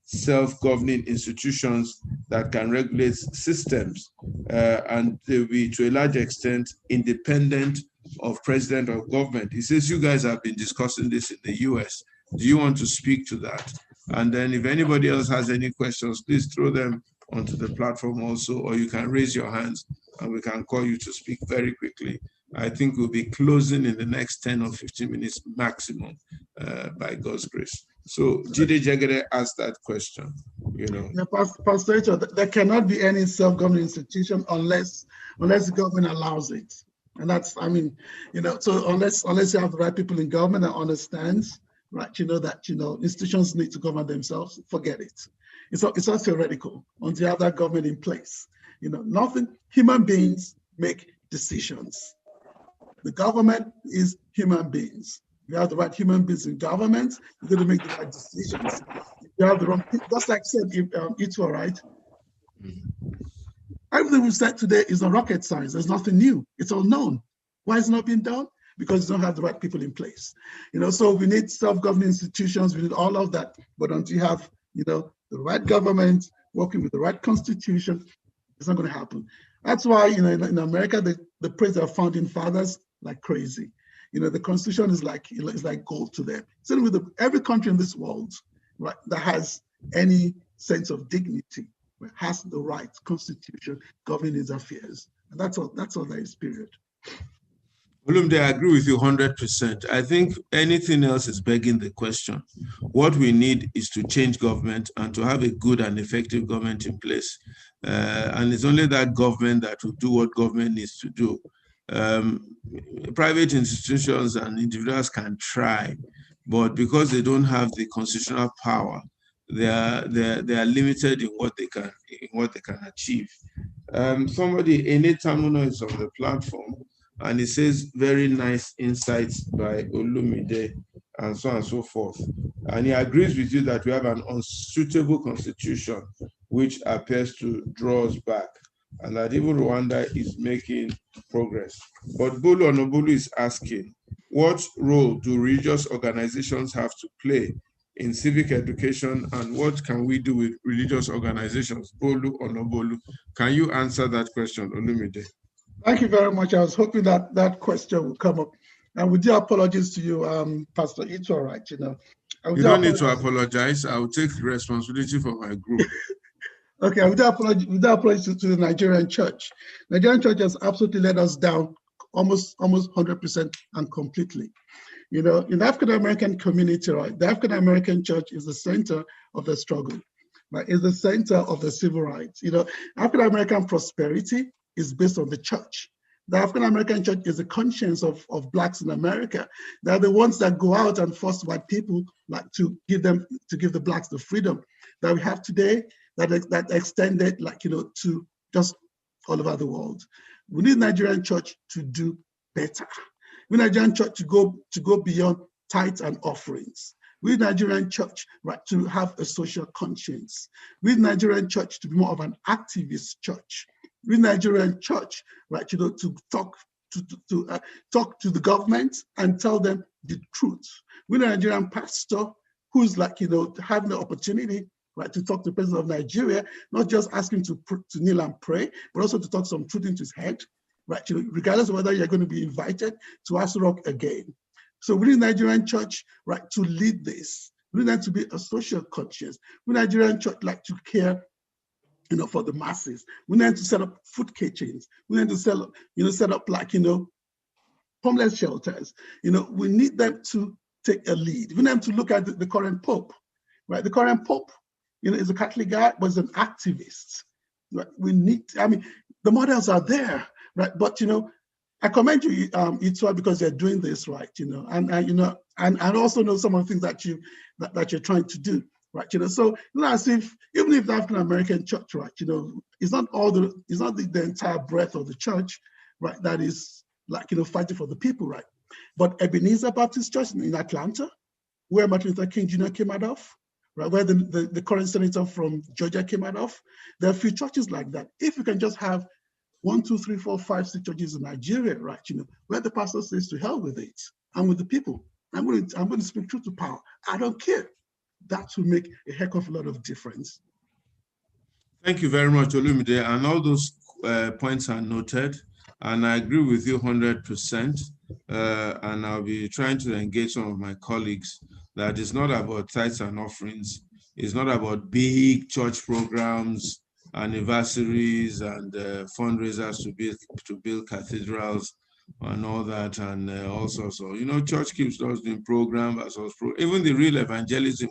self-governing institutions that can regulate systems and they'll be, to a large extent, independent of president or government. He says you guys have been discussing this in the US. Do you want to speak to that? And then if anybody else has any questions, please throw them onto the platform also, or you can raise your hands and we can call you to speak very quickly. I think we'll be closing in the next 10 or 15 minutes maximum, by God's grace. So Jide Jegede asked that question, Yeah, Pastor Ijo, there cannot be any self-governing institution unless the government allows it. And that's, so unless you have the right people in government that understands, right, that, institutions need to govern themselves, forget it. It's all theoretical until you have that government in place. Human beings make decisions. The government is human beings. You have the right human beings in government, you're going to make the right decisions. If you have the wrong, just like I said, it's all right. Everything we've said today is not rocket science. There's nothing new. It's all known. Why is it not being done? Because you don't have the right people in place. So we need self-governing institutions. We need all of that. But until you have the right government, working with the right constitution, it's not going to happen. That's why, in America, they praise their founding fathers like crazy. The Constitution is like gold to them. Same with every country in this world, right, that has any sense of dignity, right, has the right constitution governing its affairs. And that's all there is, period. Olumide, I agree with you 100%. I think anything else is begging the question. What we need is to change government and to have a good and effective government in place. And it's only that government that will do what government needs to do. Private institutions and individuals can try, but because they don't have the constitutional power, they are limited in what they can achieve. Somebody, Ene Tamuno, is on the platform, and he says very nice insights by Olumide and so on and so forth. And he agrees with you that we have an unsuitable constitution which appears to draw us back, and that even Rwanda is making progress. But Bolu Onobolu is asking, what role do religious organizations have to play in civic education, and what can we do with religious organizations? Bolu Onobolu, can you answer that question, Olumide? Thank you very much. I was hoping that question would come up. And with the apologies to you, Pastor, it's all right, You don't need to apologize. I will take responsibility for my group. Okay, without apology to the Nigerian church. Nigerian church has absolutely let us down almost 100% and completely. In the African American community, right, the African American church is the center of the struggle, right? Is the center of the civil rights. African American prosperity is based on the church. The African American church is the conscience of Blacks in America. They're the ones that go out and force white people to give the Blacks the freedom that we have today, that extended to just all over the world. We need Nigerian church to do better. We need Nigerian church to go beyond tithes and offerings. We need Nigerian church, right, to have a social conscience. We need Nigerian church to be more of an activist church. We need Nigerian church, right, to talk to the government and tell them the truth. We need a Nigerian pastor who's having the opportunity, right, to talk to the president of Nigeria, not just ask him to kneel and pray, but also to talk some truth into his head, right, regardless of whether you're going to be invited to Aso Rock again. So we need Nigerian church, right, to lead this. We need them to be a social conscience. We need Nigerian church to care, for the masses. We need to set up food kitchens. We need to set up homeless shelters. We need them to take a lead. We need them to look at the current Pope, right? The current Pope, is a Catholic guy, but is an activist. Right? The models are there, right? But I commend you, Itua, because you're doing this right, and also know some of the things that you're trying to do, right? So as if even if the African American church, right, it's not the entire breadth of the church, right, that is fighting for the people, right? But Ebenezer Baptist Church in Atlanta, where Martin Luther King Jr. came out of, right, where the current senator from Georgia came out of, there are a few churches like that. If you can just have 1, 2, 3, 4, 5, 6 churches in Nigeria, right? Where the pastor says to hell with it, and with the people. I'm going to speak truth to power. I don't care. That will make a heck of a lot of difference. Thank you very much, Olumide. And all those points are noted, and I agree with you 100%. And I'll be trying to engage some of my colleagues that it's not about tithes and offerings. It's not about big church programs, anniversaries, and fundraisers to build cathedrals and all that, and also, church keeps doing programs, even the real evangelism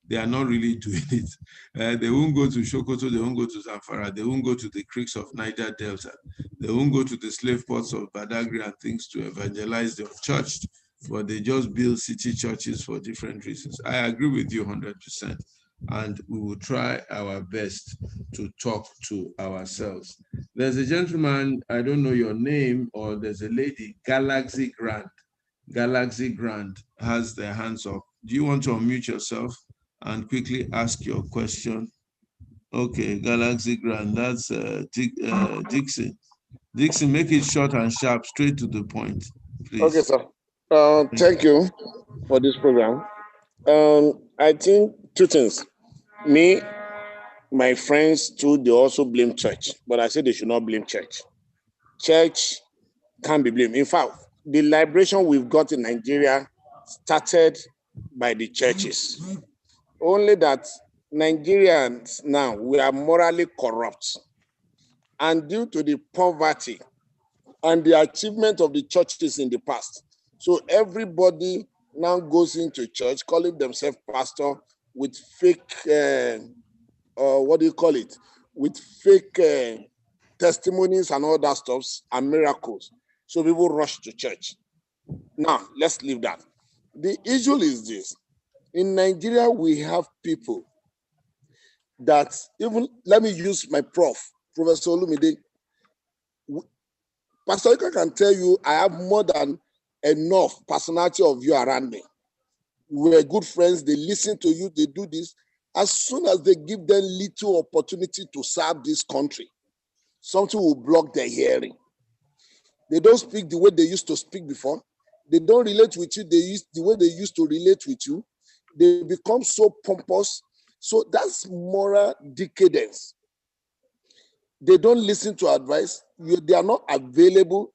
they are not really doing it. They won't go to Sokoto, they won't go to Zafar, they won't go to the creeks of Niger Delta, they won't go to the slave ports of Badagry and things to evangelize the unchurched, but they just build city churches for different reasons. I agree with you 100%. And we will try our best to talk to ourselves. There's a gentleman, I don't know your name, or there's a lady, Galaxy Grand. Galaxy Grand has their hands up. Do you want to unmute yourself and quickly ask your question? Okay, Galaxy Grand, that's Dixon. Dixon, make it short and sharp, straight to the point, please. Okay, sir. Thank you for this program. I think two things. Me, my friends too, they also blame church, but I say they should not blame church. Church can't be blamed. In fact, the liberation we've got in Nigeria started by the churches. Only that Nigerians now, we are morally corrupt. And due to the poverty and the achievement of the churches in the past, so everybody now goes into church calling themselves pastor with fake, what do you call it? With fake testimonies and all that stuff and miracles. So people rush to church. Now, let's leave that. The issue is this. In Nigeria, we have people that even, let me use my Professor Olumide. Pastor Ika can tell you, I have more than enough personality of you around me. We're good friends, they listen to you, they do this. As soon as they give them little opportunity to serve this country, something will block their hearing. They don't speak the way they used to speak before. They don't relate with you the way they used to relate with you. They become so pompous. So that's moral decadence. They don't listen to advice. They are not available.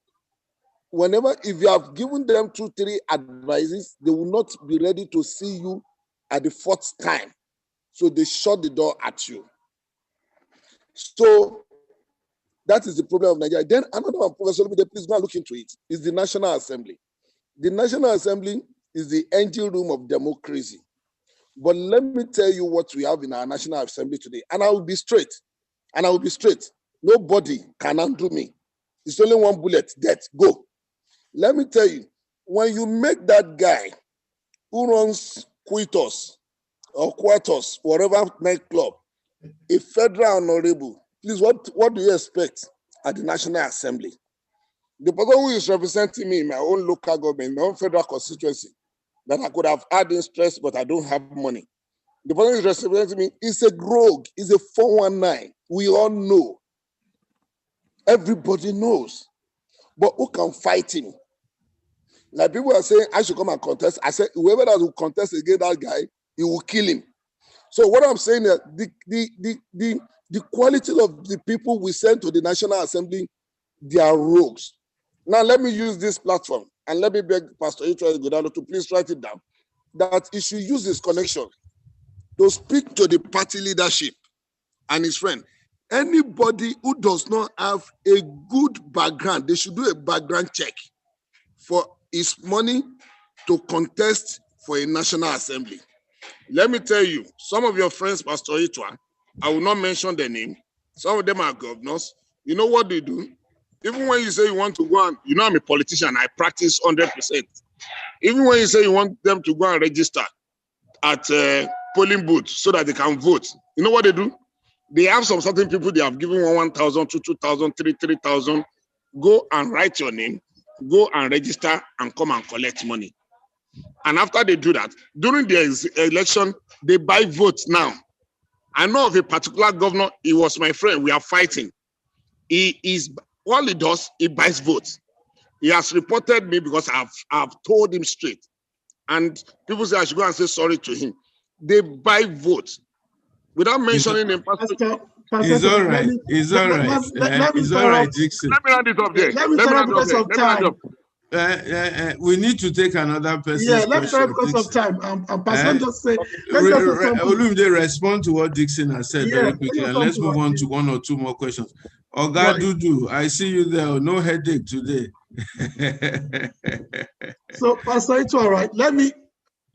Whenever, if you have given them 2, 3 advices, they will not be ready to see you at the 4th time. So they shut the door at you. So that is the problem of Nigeria. Then another one, Professor Olumide, please go and look into it, is the National Assembly. The National Assembly is the engine room of democracy. But let me tell you what we have in our National Assembly today. And I will be straight. And I will be straight. Nobody can undo me. It's only one bullet, death, go. Let me tell you, when you make that guy who runs Quitos or Quatos, whatever nightclub, a federal honorable, please, what do you expect at the National Assembly? The person who is representing me in my own local government, my own federal constituency, that I could have had interest, but I don't have money. The person who is representing me is a rogue, is a 419. We all know. Everybody knows. But who can fight him? Like people are saying, I should come and contest. I said, whoever that will contest against that guy, he will kill him. So what I'm saying is the quality of the people we send to the National Assembly, they are rogues. Now let me use this platform and let me beg Pastor Ijose Godalo to please write it down, that he should use his connection to speak to the party leadership and his friend. Anybody who does not have a good background, they should do a background check for his money to contest for a National Assembly. Let me tell you, some of your friends, Pastor Ijose, I will not mention their name. Some of them are governors. You know what they do? Even when you say you want to go and, you know, I'm a politician, I practice 100%. Even when you say you want them to go and register at polling booths so that they can vote, you know what they do? They have some certain people they have given 1,000, 2,000, 3,000. Go and write your name, go and register and come and collect money. And after they do that, during the election, they buy votes now. I know of a particular governor, he was my friend, we are fighting. All he does, he buys votes. He has reported me because I've told him straight. And people say I should go and say sorry to him. They buy votes without mentioning him. It's all right. It's all right. It's all right, Dixon. Let me round it up there. Let me start because of time. We need to take another person's question. Yeah, let me start because Dixon. of time. Pastor just say, Olumide, respond to what Dixon has said very quickly, and let's move on to 1 or 2 more questions. Oga Dudu, I see you there. No headache today. So, Pastor, it's all right.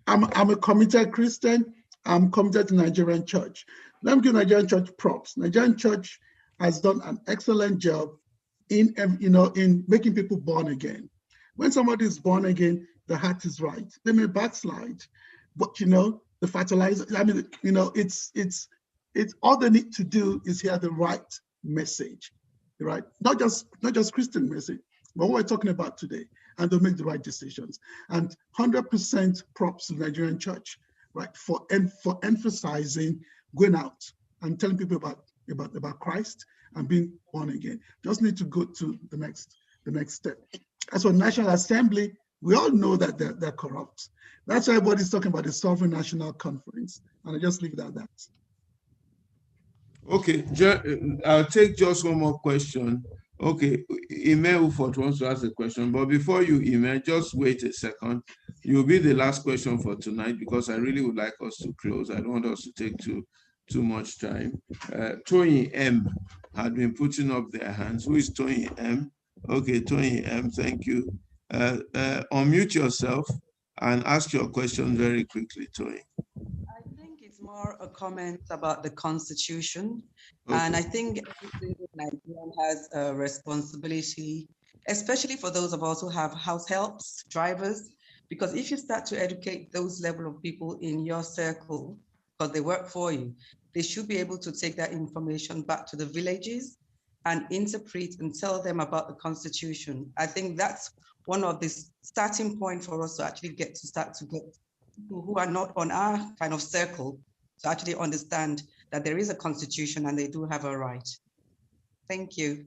I'm a committed Christian. I'm committed to Nigerian church. Let me give Nigerian church props. Nigerian church has done an excellent job in making people born again. When somebody is born again, the heart is right. They may backslide, but the fertilizer. I mean, it's all they need to do is hear the right message, right? Not just Christian message, but what we're talking about today, and they'll make the right decisions. And 100% props to the Nigerian church, right, for emphasizing going out and telling people about Christ and being born again. Just need to go to the next step. As for National Assembly, we all know that they're corrupt. That's why everybody's talking about the Sovereign National Conference, and I just leave it at that. Okay, I'll take just one more question. Okay, Email Ufot wants to ask a question, but before you email, just wait a second. You'll be the last question for tonight because I really would like us to close. I don't want us to take too much time. Tony M had been putting up their hands. Who is Tony M? Okay, Tony M, thank you. Unmute yourself and ask your question very quickly, Tony. I think it's more a comment about the Constitution. Okay. And I think every single Nigerian has a responsibility, especially for those of us who have house helps, drivers, because if you start to educate those level of people in your circle, because they work for you, they should be able to take that information back to the villages and interpret and tell them about the Constitution. I think that's one of the starting point for us to actually get people who are not on our kind of circle to actually understand that there is a constitution and they do have a right. Thank you.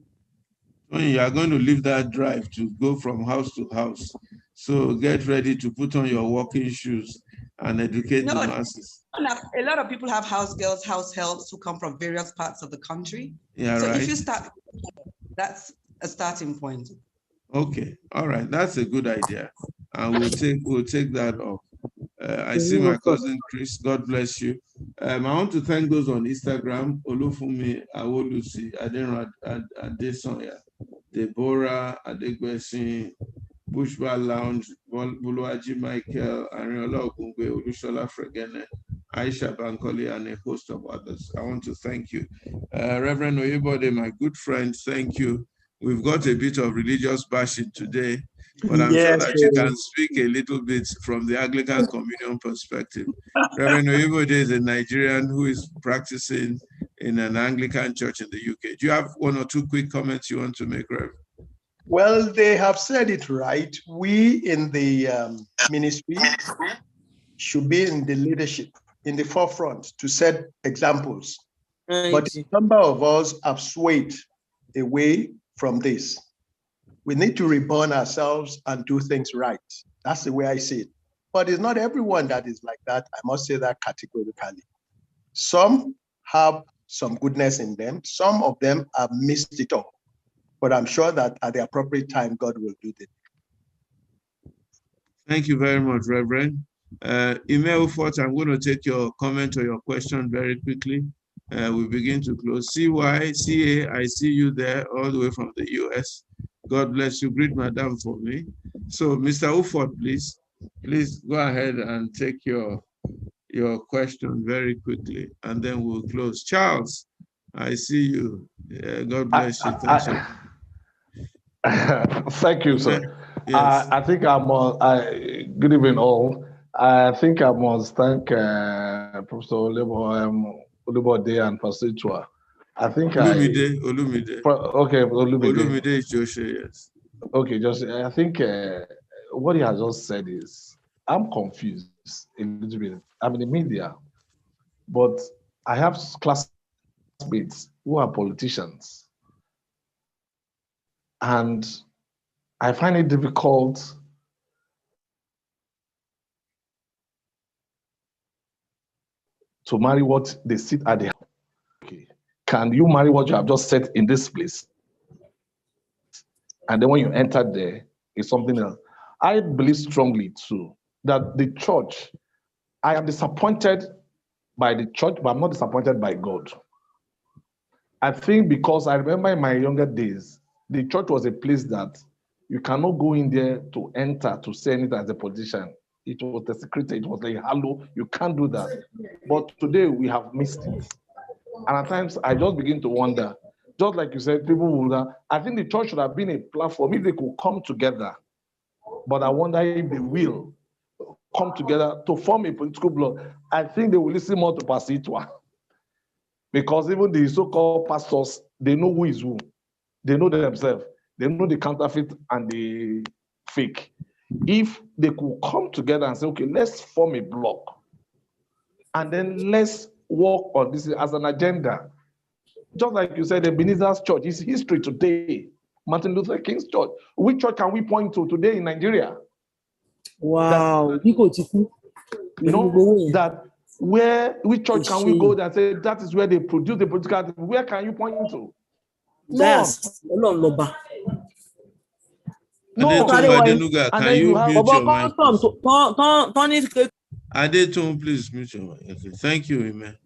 When you are going to leave that drive to go from house to house, so get ready to put on your walking shoes and educate the masses. A lot of people have house girls, house helps who come from various parts of the country. Yeah, so right. If you start, that's a starting point. Okay, all right, that's a good idea, and we'll take that up. I see my cousin Chris. God bless you. I want to thank those on Instagram: Olufumi Awolusi, Adenrad Adesonya, Deborah Adegbesi, Bushba Lounge, Buluaji Michael, Ariola Ogungwe, Olushola Fregene, Aisha Bankole, and a host of others. I want to thank you. Reverend Oyebode, my good friend, thank you. We've got a bit of religious bashing today, but I'm sure that you can speak a little bit from the Anglican Communion perspective. Reverend Oyebode is a Nigerian who is practicing in an Anglican church in the UK. Do you have one or two quick comments you want to make, Reverend? Well, they have said it right. We in the ministry should be in the leadership, in the forefront to set examples. But a number of us have swayed away from this. We need to reborn ourselves and do things right. That's the way I see it. But it's not everyone that is like that. I must say that categorically. Some have some goodness in them. Some of them have missed it all. But I'm sure that at the appropriate time, God will do it. Thank you very much, Reverend. Email Fort, I'm going to take your comment or your question very quickly. We begin to close. CA, I see you there all the way from the US. God bless you. Greet Madam for me. So, Mr. Ufot, please go ahead and take your question very quickly, and then we'll close. Charles, I see you. God bless you. Thank you. Thank you, sir. Yes. I think good evening all. I think I must thank Professor Olumide and Pastor Itua. I think Olumide. Okay, Olumide Ijose, yes. Okay, just I think what he has just said is, I'm confused a little bit. I'm in the media, but I have classmates who are politicians, and I find it difficult to marry what they sit at the house. Okay. Can you marry what you have just said in this place? And then when you enter there, it's something else. I believe strongly too that the church, I am disappointed by the church, but I'm not disappointed by God. I think because I remember in my younger days, the church was a place that you cannot go in there to enter to say anything as a politician. It was desecrated. It was like, hello, you can't do that. But today we have missed it. And at times I just begin to wonder, just like you said, people will, I think the church should have been a platform if they could come together. But I wonder if they will come together to form a political bloc. I think they will listen more to Pastor Itua. Because even the so-called pastors, they know who is who. They know themselves. They know the counterfeit and the fake. If they could come together and say, okay, let's form a bloc, and then let's work on this as an agenda. Just like you said, Ebenezer's church is history today. Martin Luther King's church. Which church can we point to today in Nigeria? Wow. You know, that Which church can we go there and say that is where they produce the political? Where can you point to? None. No. Adetunga, can you mute your mic? Adetun, please mute your mic. Okay. Thank you, Amen.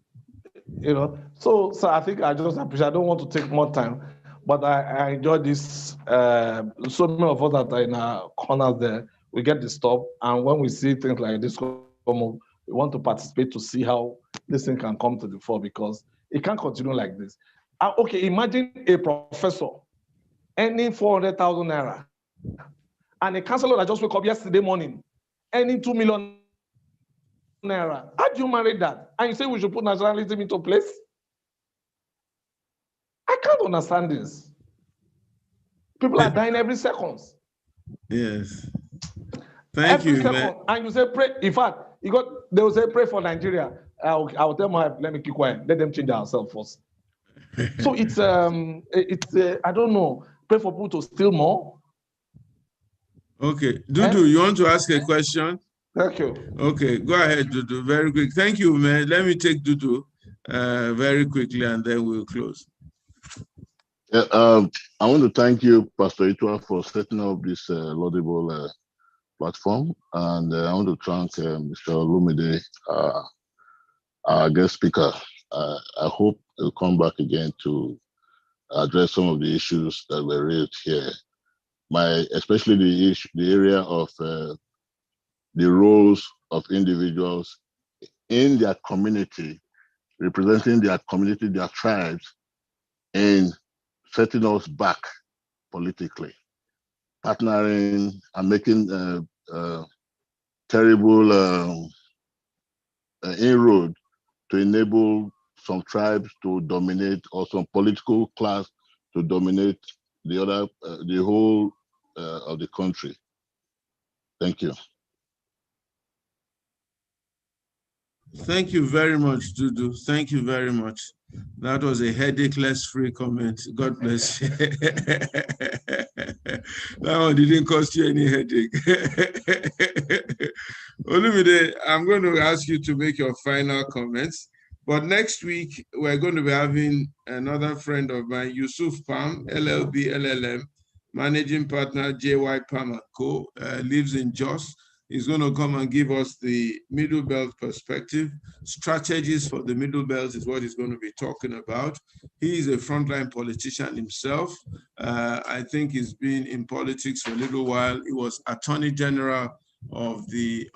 You know, so I think I just appreciate. I don't want to take more time, but I enjoy this. So many of us that are in our corners there, we get disturbed, and when we see things like this come up, we want to participate to see how this thing can come to the fore, because it can't continue like this. Okay, imagine a professor earning 400,000 naira, and a councillor that just woke up yesterday morning earning 2 million naira. How do you manage that? And you say we should put nationalism into place? I can't understand this. People are dying every second. Yes. Thank you, man. And you say pray. In fact, they will say pray for Nigeria. I'll tell my wife, let me keep quiet. Let them change themselves first. So it's I don't know. Pray for people to steal more. Okay, Dudu, you want to ask a question? Thank you. Okay, go ahead, Dudu. Very quick. Thank you, man. Let me take Dudu very quickly, and then we'll close. Yeah, I want to thank you, Pastor Itua, for setting up this laudable platform, and I want to thank Mr. Olumide, our guest speaker. I hope he'll come back again to address some of the issues that were raised here. Especially the area of the roles of individuals in their community, representing their community, their tribes, in setting us back politically, partnering and making terrible inroad to enable some tribes to dominate, or some political class to dominate the whole of the country. Thank you. Thank you very much, Dudu. Thank you very much. That was a headache-less free comment. God bless you. That one didn't cost you any headache. Olumide, I'm going to ask you to make your final comments. But next week, we're going to be having another friend of mine, Yusuf Pam, LLB, LLM, Managing Partner, JY Pam & Co., lives in Jos. He's going to come and give us the Middle Belt perspective. Strategies for the Middle Belt is what he's going to be talking about. He is a frontline politician himself. I think he's been in politics for a little while. He was Attorney General of the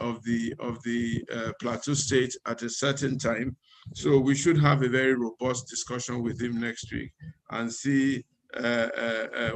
Plateau State at a certain time. So we should have a very robust discussion with him next week and see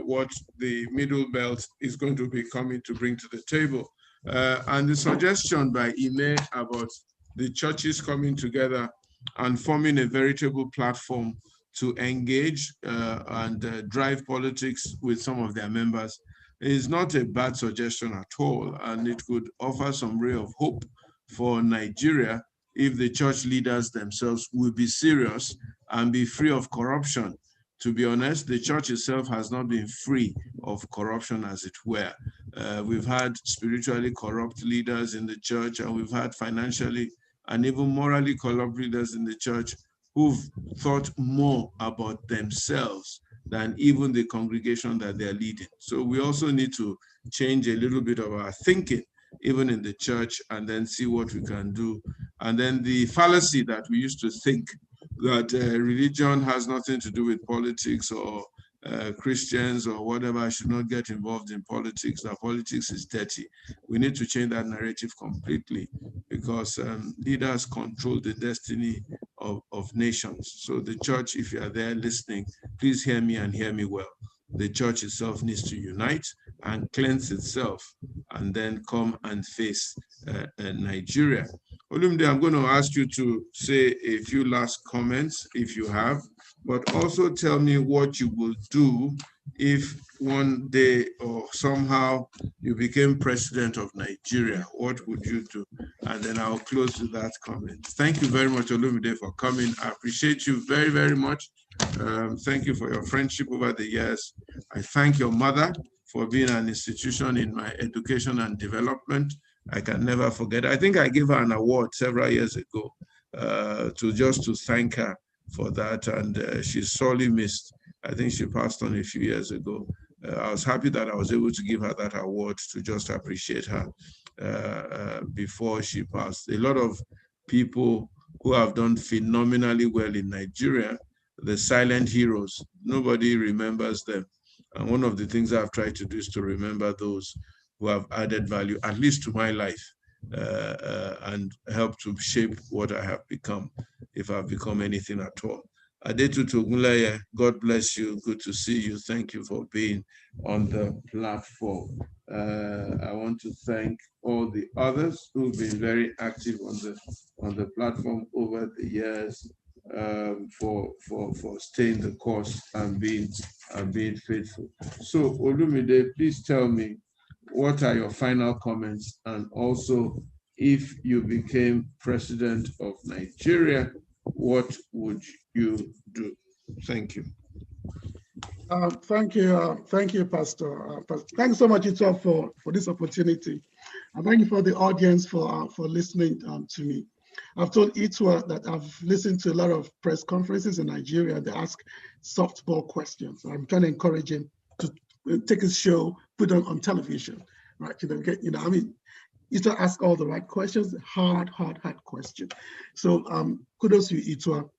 what the Middle Belt is going to be coming to bring to the table. And the suggestion by Ime about the churches coming together and forming a veritable platform to engage and drive politics with some of their members is not a bad suggestion at all. And it could offer some ray of hope for Nigeria if the church leaders themselves will be serious and be free of corruption. To be honest, the church itself has not been free of corruption, as it were. We've had spiritually corrupt leaders in the church, and we've had financially and even morally corrupt leaders in the church who've thought more about themselves than even the congregation that they're leading. So we also need to change a little bit of our thinking, even in the church, and then see what we can do. And then the fallacy that we used to think that religion has nothing to do with politics, or Christians or whatever should not get involved in politics, that politics is dirty. We need to change that narrative completely, because leaders control the destiny of nations. So the church, if you are there listening, please hear me and hear me well. The church itself needs to unite and cleanse itself, and then come and face Nigeria. Olumide, I'm going to ask you to say a few last comments, if you have, but also tell me what you will do if one day or somehow you became president of Nigeria. What would you do? And then I'll close with that comment. Thank you very much, Olumide, for coming. I appreciate you very, very much. Thank you for your friendship over the years. I thank your mother for being an institution in my education and development. I can never forget. I think I gave her an award several years ago to thank her for that. And she's sorely missed. I think she passed on a few years ago. I was happy that I was able to give her that award to just appreciate her before she passed. A lot of people who have done phenomenally well in Nigeria, the silent heroes, nobody remembers them. And one of the things I've tried to do is to remember those who have added value, at least to my life, and help to shape what I have become, if I've become anything at all. Adetutu Ogunleye, God bless you. Good to see you. Thank you for being on the platform. I want to thank all the others who've been very active on the platform over the years, for staying the course and being faithful. So Olumide, please tell me, what are your final comments? And also, if you became president of Nigeria, what would you do? Thank you. Thank you, Pastor. Thanks so much, Ito, for this opportunity. And thank you for the audience for listening to me. I've told Ito that I've listened to a lot of press conferences in Nigeria. They ask softball questions. I'm trying to encourage him to take his show, put it on television, right? Ito ask all the right questions, hard questions. So kudos to you, Ito.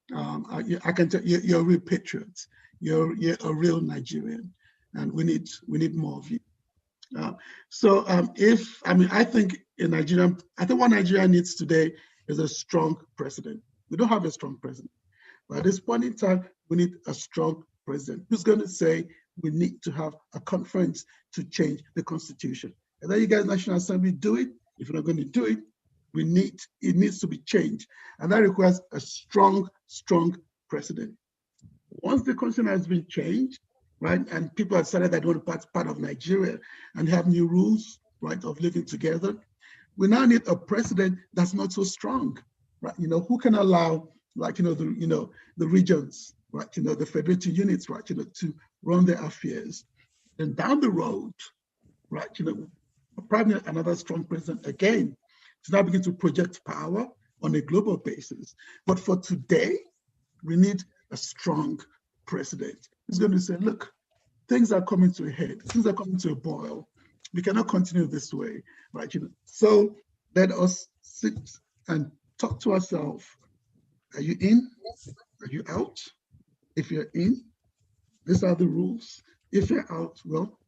I can tell you, you're a real patriot. You're a real Nigerian, and we need more of you. I think in Nigeria, I think what Nigeria needs today is a strong president. We don't have a strong president, but at this point in time, we need a strong president who's going to say we need to have a conference to change the constitution. And then you guys, National Assembly, do it. If you're not going to do it, it needs to be changed, and that requires a strong president. Once the constitution has been changed, right, and people have decided that they want to be part of Nigeria and have new rules, right, of living together, we now need a president that's not so strong, right? Who can allow, the regions, right, the federated units, right, to run their affairs. And down the road, right, probably another strong president again to now begin to project power on a global basis. But for today, we need a strong president who's going to say, look, things are coming to a head, things are coming to a boil. We cannot continue this way, right? So let us sit and talk to ourselves. Are you in? Are you out? If you're in, these are the rules. If you're out, well,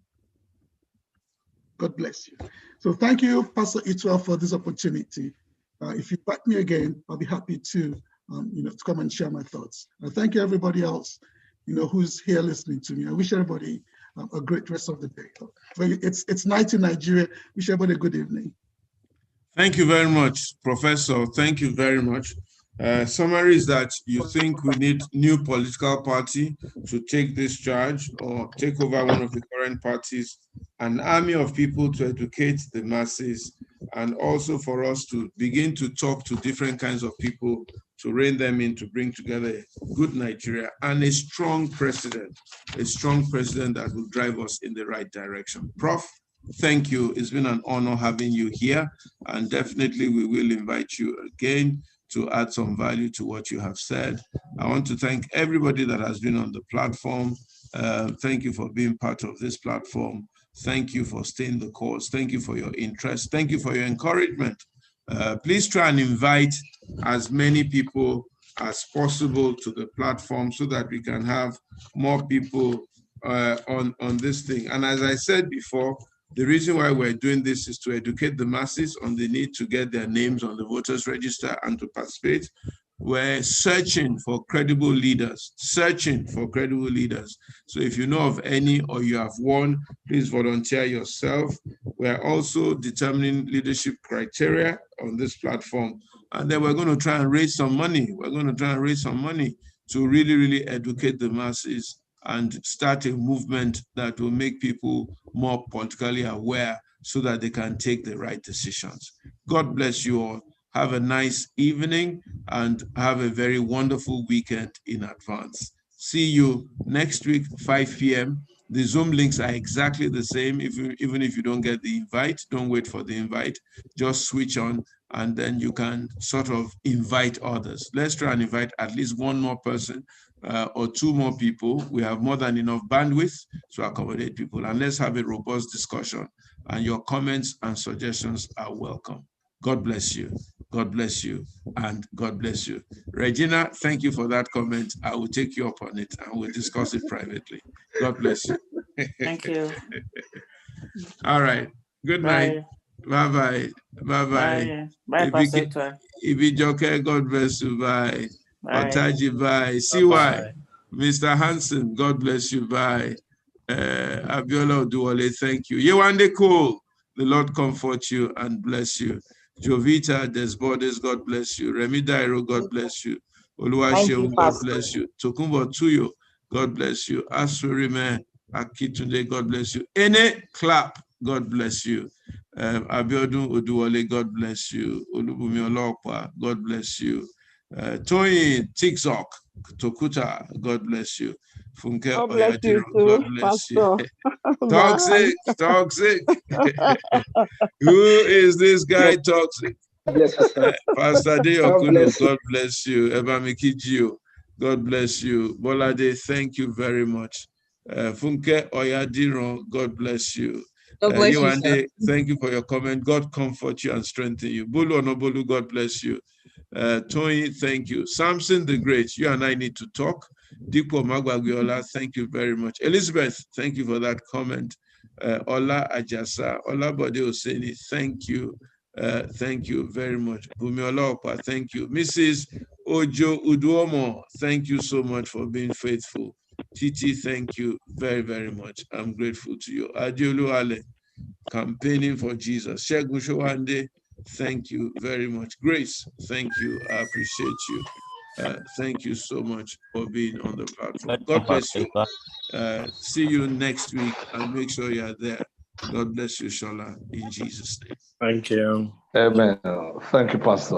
God bless you. So thank you, Pastor Ito, for this opportunity. If you back me again, I'll be happy to come and share my thoughts. And thank you, everybody else, who's here listening to me. I wish everybody a great rest of the day. It's night in Nigeria. Wish everybody a good evening. Thank you very much, Professor. Thank you very much. Summary is that you think we need new political party to take this charge or take over one of the current parties, an army of people to educate the masses, and also for us to begin to talk to different kinds of people to rein them in, to bring together a good Nigeria and a strong president that will drive us in the right direction. Prof, thank you. It's been an honor having you here, and definitely we will invite you again to add some value to what you have said. I want to thank everybody that has been on the platform. Thank you for being part of this platform. Thank you for staying the course. Thank you for your interest. Thank you for your encouragement. Please try and invite as many people as possible to the platform so that we can have more people on this thing. And as I said before, the reason why we're doing this is to educate the masses on the need to get their names on the voters register and to participate. We're searching for credible leaders, So if you know of any or you have one, please volunteer yourself. We're also determining leadership criteria on this platform. And then we're going to try and raise some money. To really, really educate the masses and start a movement that will make people more politically aware so that they can take the right decisions. God bless you all. Have a nice evening and have a very wonderful weekend in advance. See you next week, 5 p.m. The Zoom links are exactly the same. Even if you don't get the invite, don't wait for the invite. Just switch on and then you can sort of invite others. Let's try and invite at least one more person or two more people. We have more than enough bandwidth to accommodate people, and let's have a robust discussion. And your comments and suggestions are welcome. God bless you. God bless you, and God bless you. Regina, thank you for that comment. I will take you up on it and we'll discuss it privately. God bless you. Thank you. All right. Good night. Bye-bye. Bye-bye. Bye, Pastor Tua. Ibijoke, God bless you. Bye. Bye. Otaji, bye. CY, Mr. Hansen, God bless you. Bye. Abiola Oduwole, thank you. Yewande Cole, the Lord comfort you and bless you. Jovita Desbordes, God bless you. Remi Dairo, God bless you. Oluwaseun, God bless you. Tokumbo Tuyo, God bless you. Asurime Akitunde, God bless you. Ene Clap, God bless you. Abiodun Oduwole, God bless you. Olubumi Olokwa, God bless you. Toyin Tiktok, Tokuta, God bless you. Funke God bless you Oyadiro, too, God bless you. Pastor. Toxic. Who is this guy toxic? Pastor Deokuno, God bless you. Ebamiki Gio, God bless you. Bolade, thank you very much. Funke Oyadiro, God bless you. God bless you, sir. Thank you for your comment. God comfort you and strengthen you. Bulu Onobolu, God bless you. Tony, thank you. Samson the Great, you and I need to talk. Dipo Magwagwiola, thank you very much. Elizabeth, thank you for that comment. Ola Ajasa, Ola Bode Oseni, thank you. Thank you very much. Bumi Olaopa, thank you. Mrs. Ojo Uduomo, thank you so much for being faithful. Titi, thank you very, very much. I'm grateful to you. Adiolu Ale, campaigning for Jesus. Shegun Showande, thank you very much. Grace, thank you. I appreciate you. Thank you so much for being on the platform. God bless you. See you next week and make sure you are there. God bless you, Shola, in Jesus' name. Thank you. Amen. Thank you, Pastor.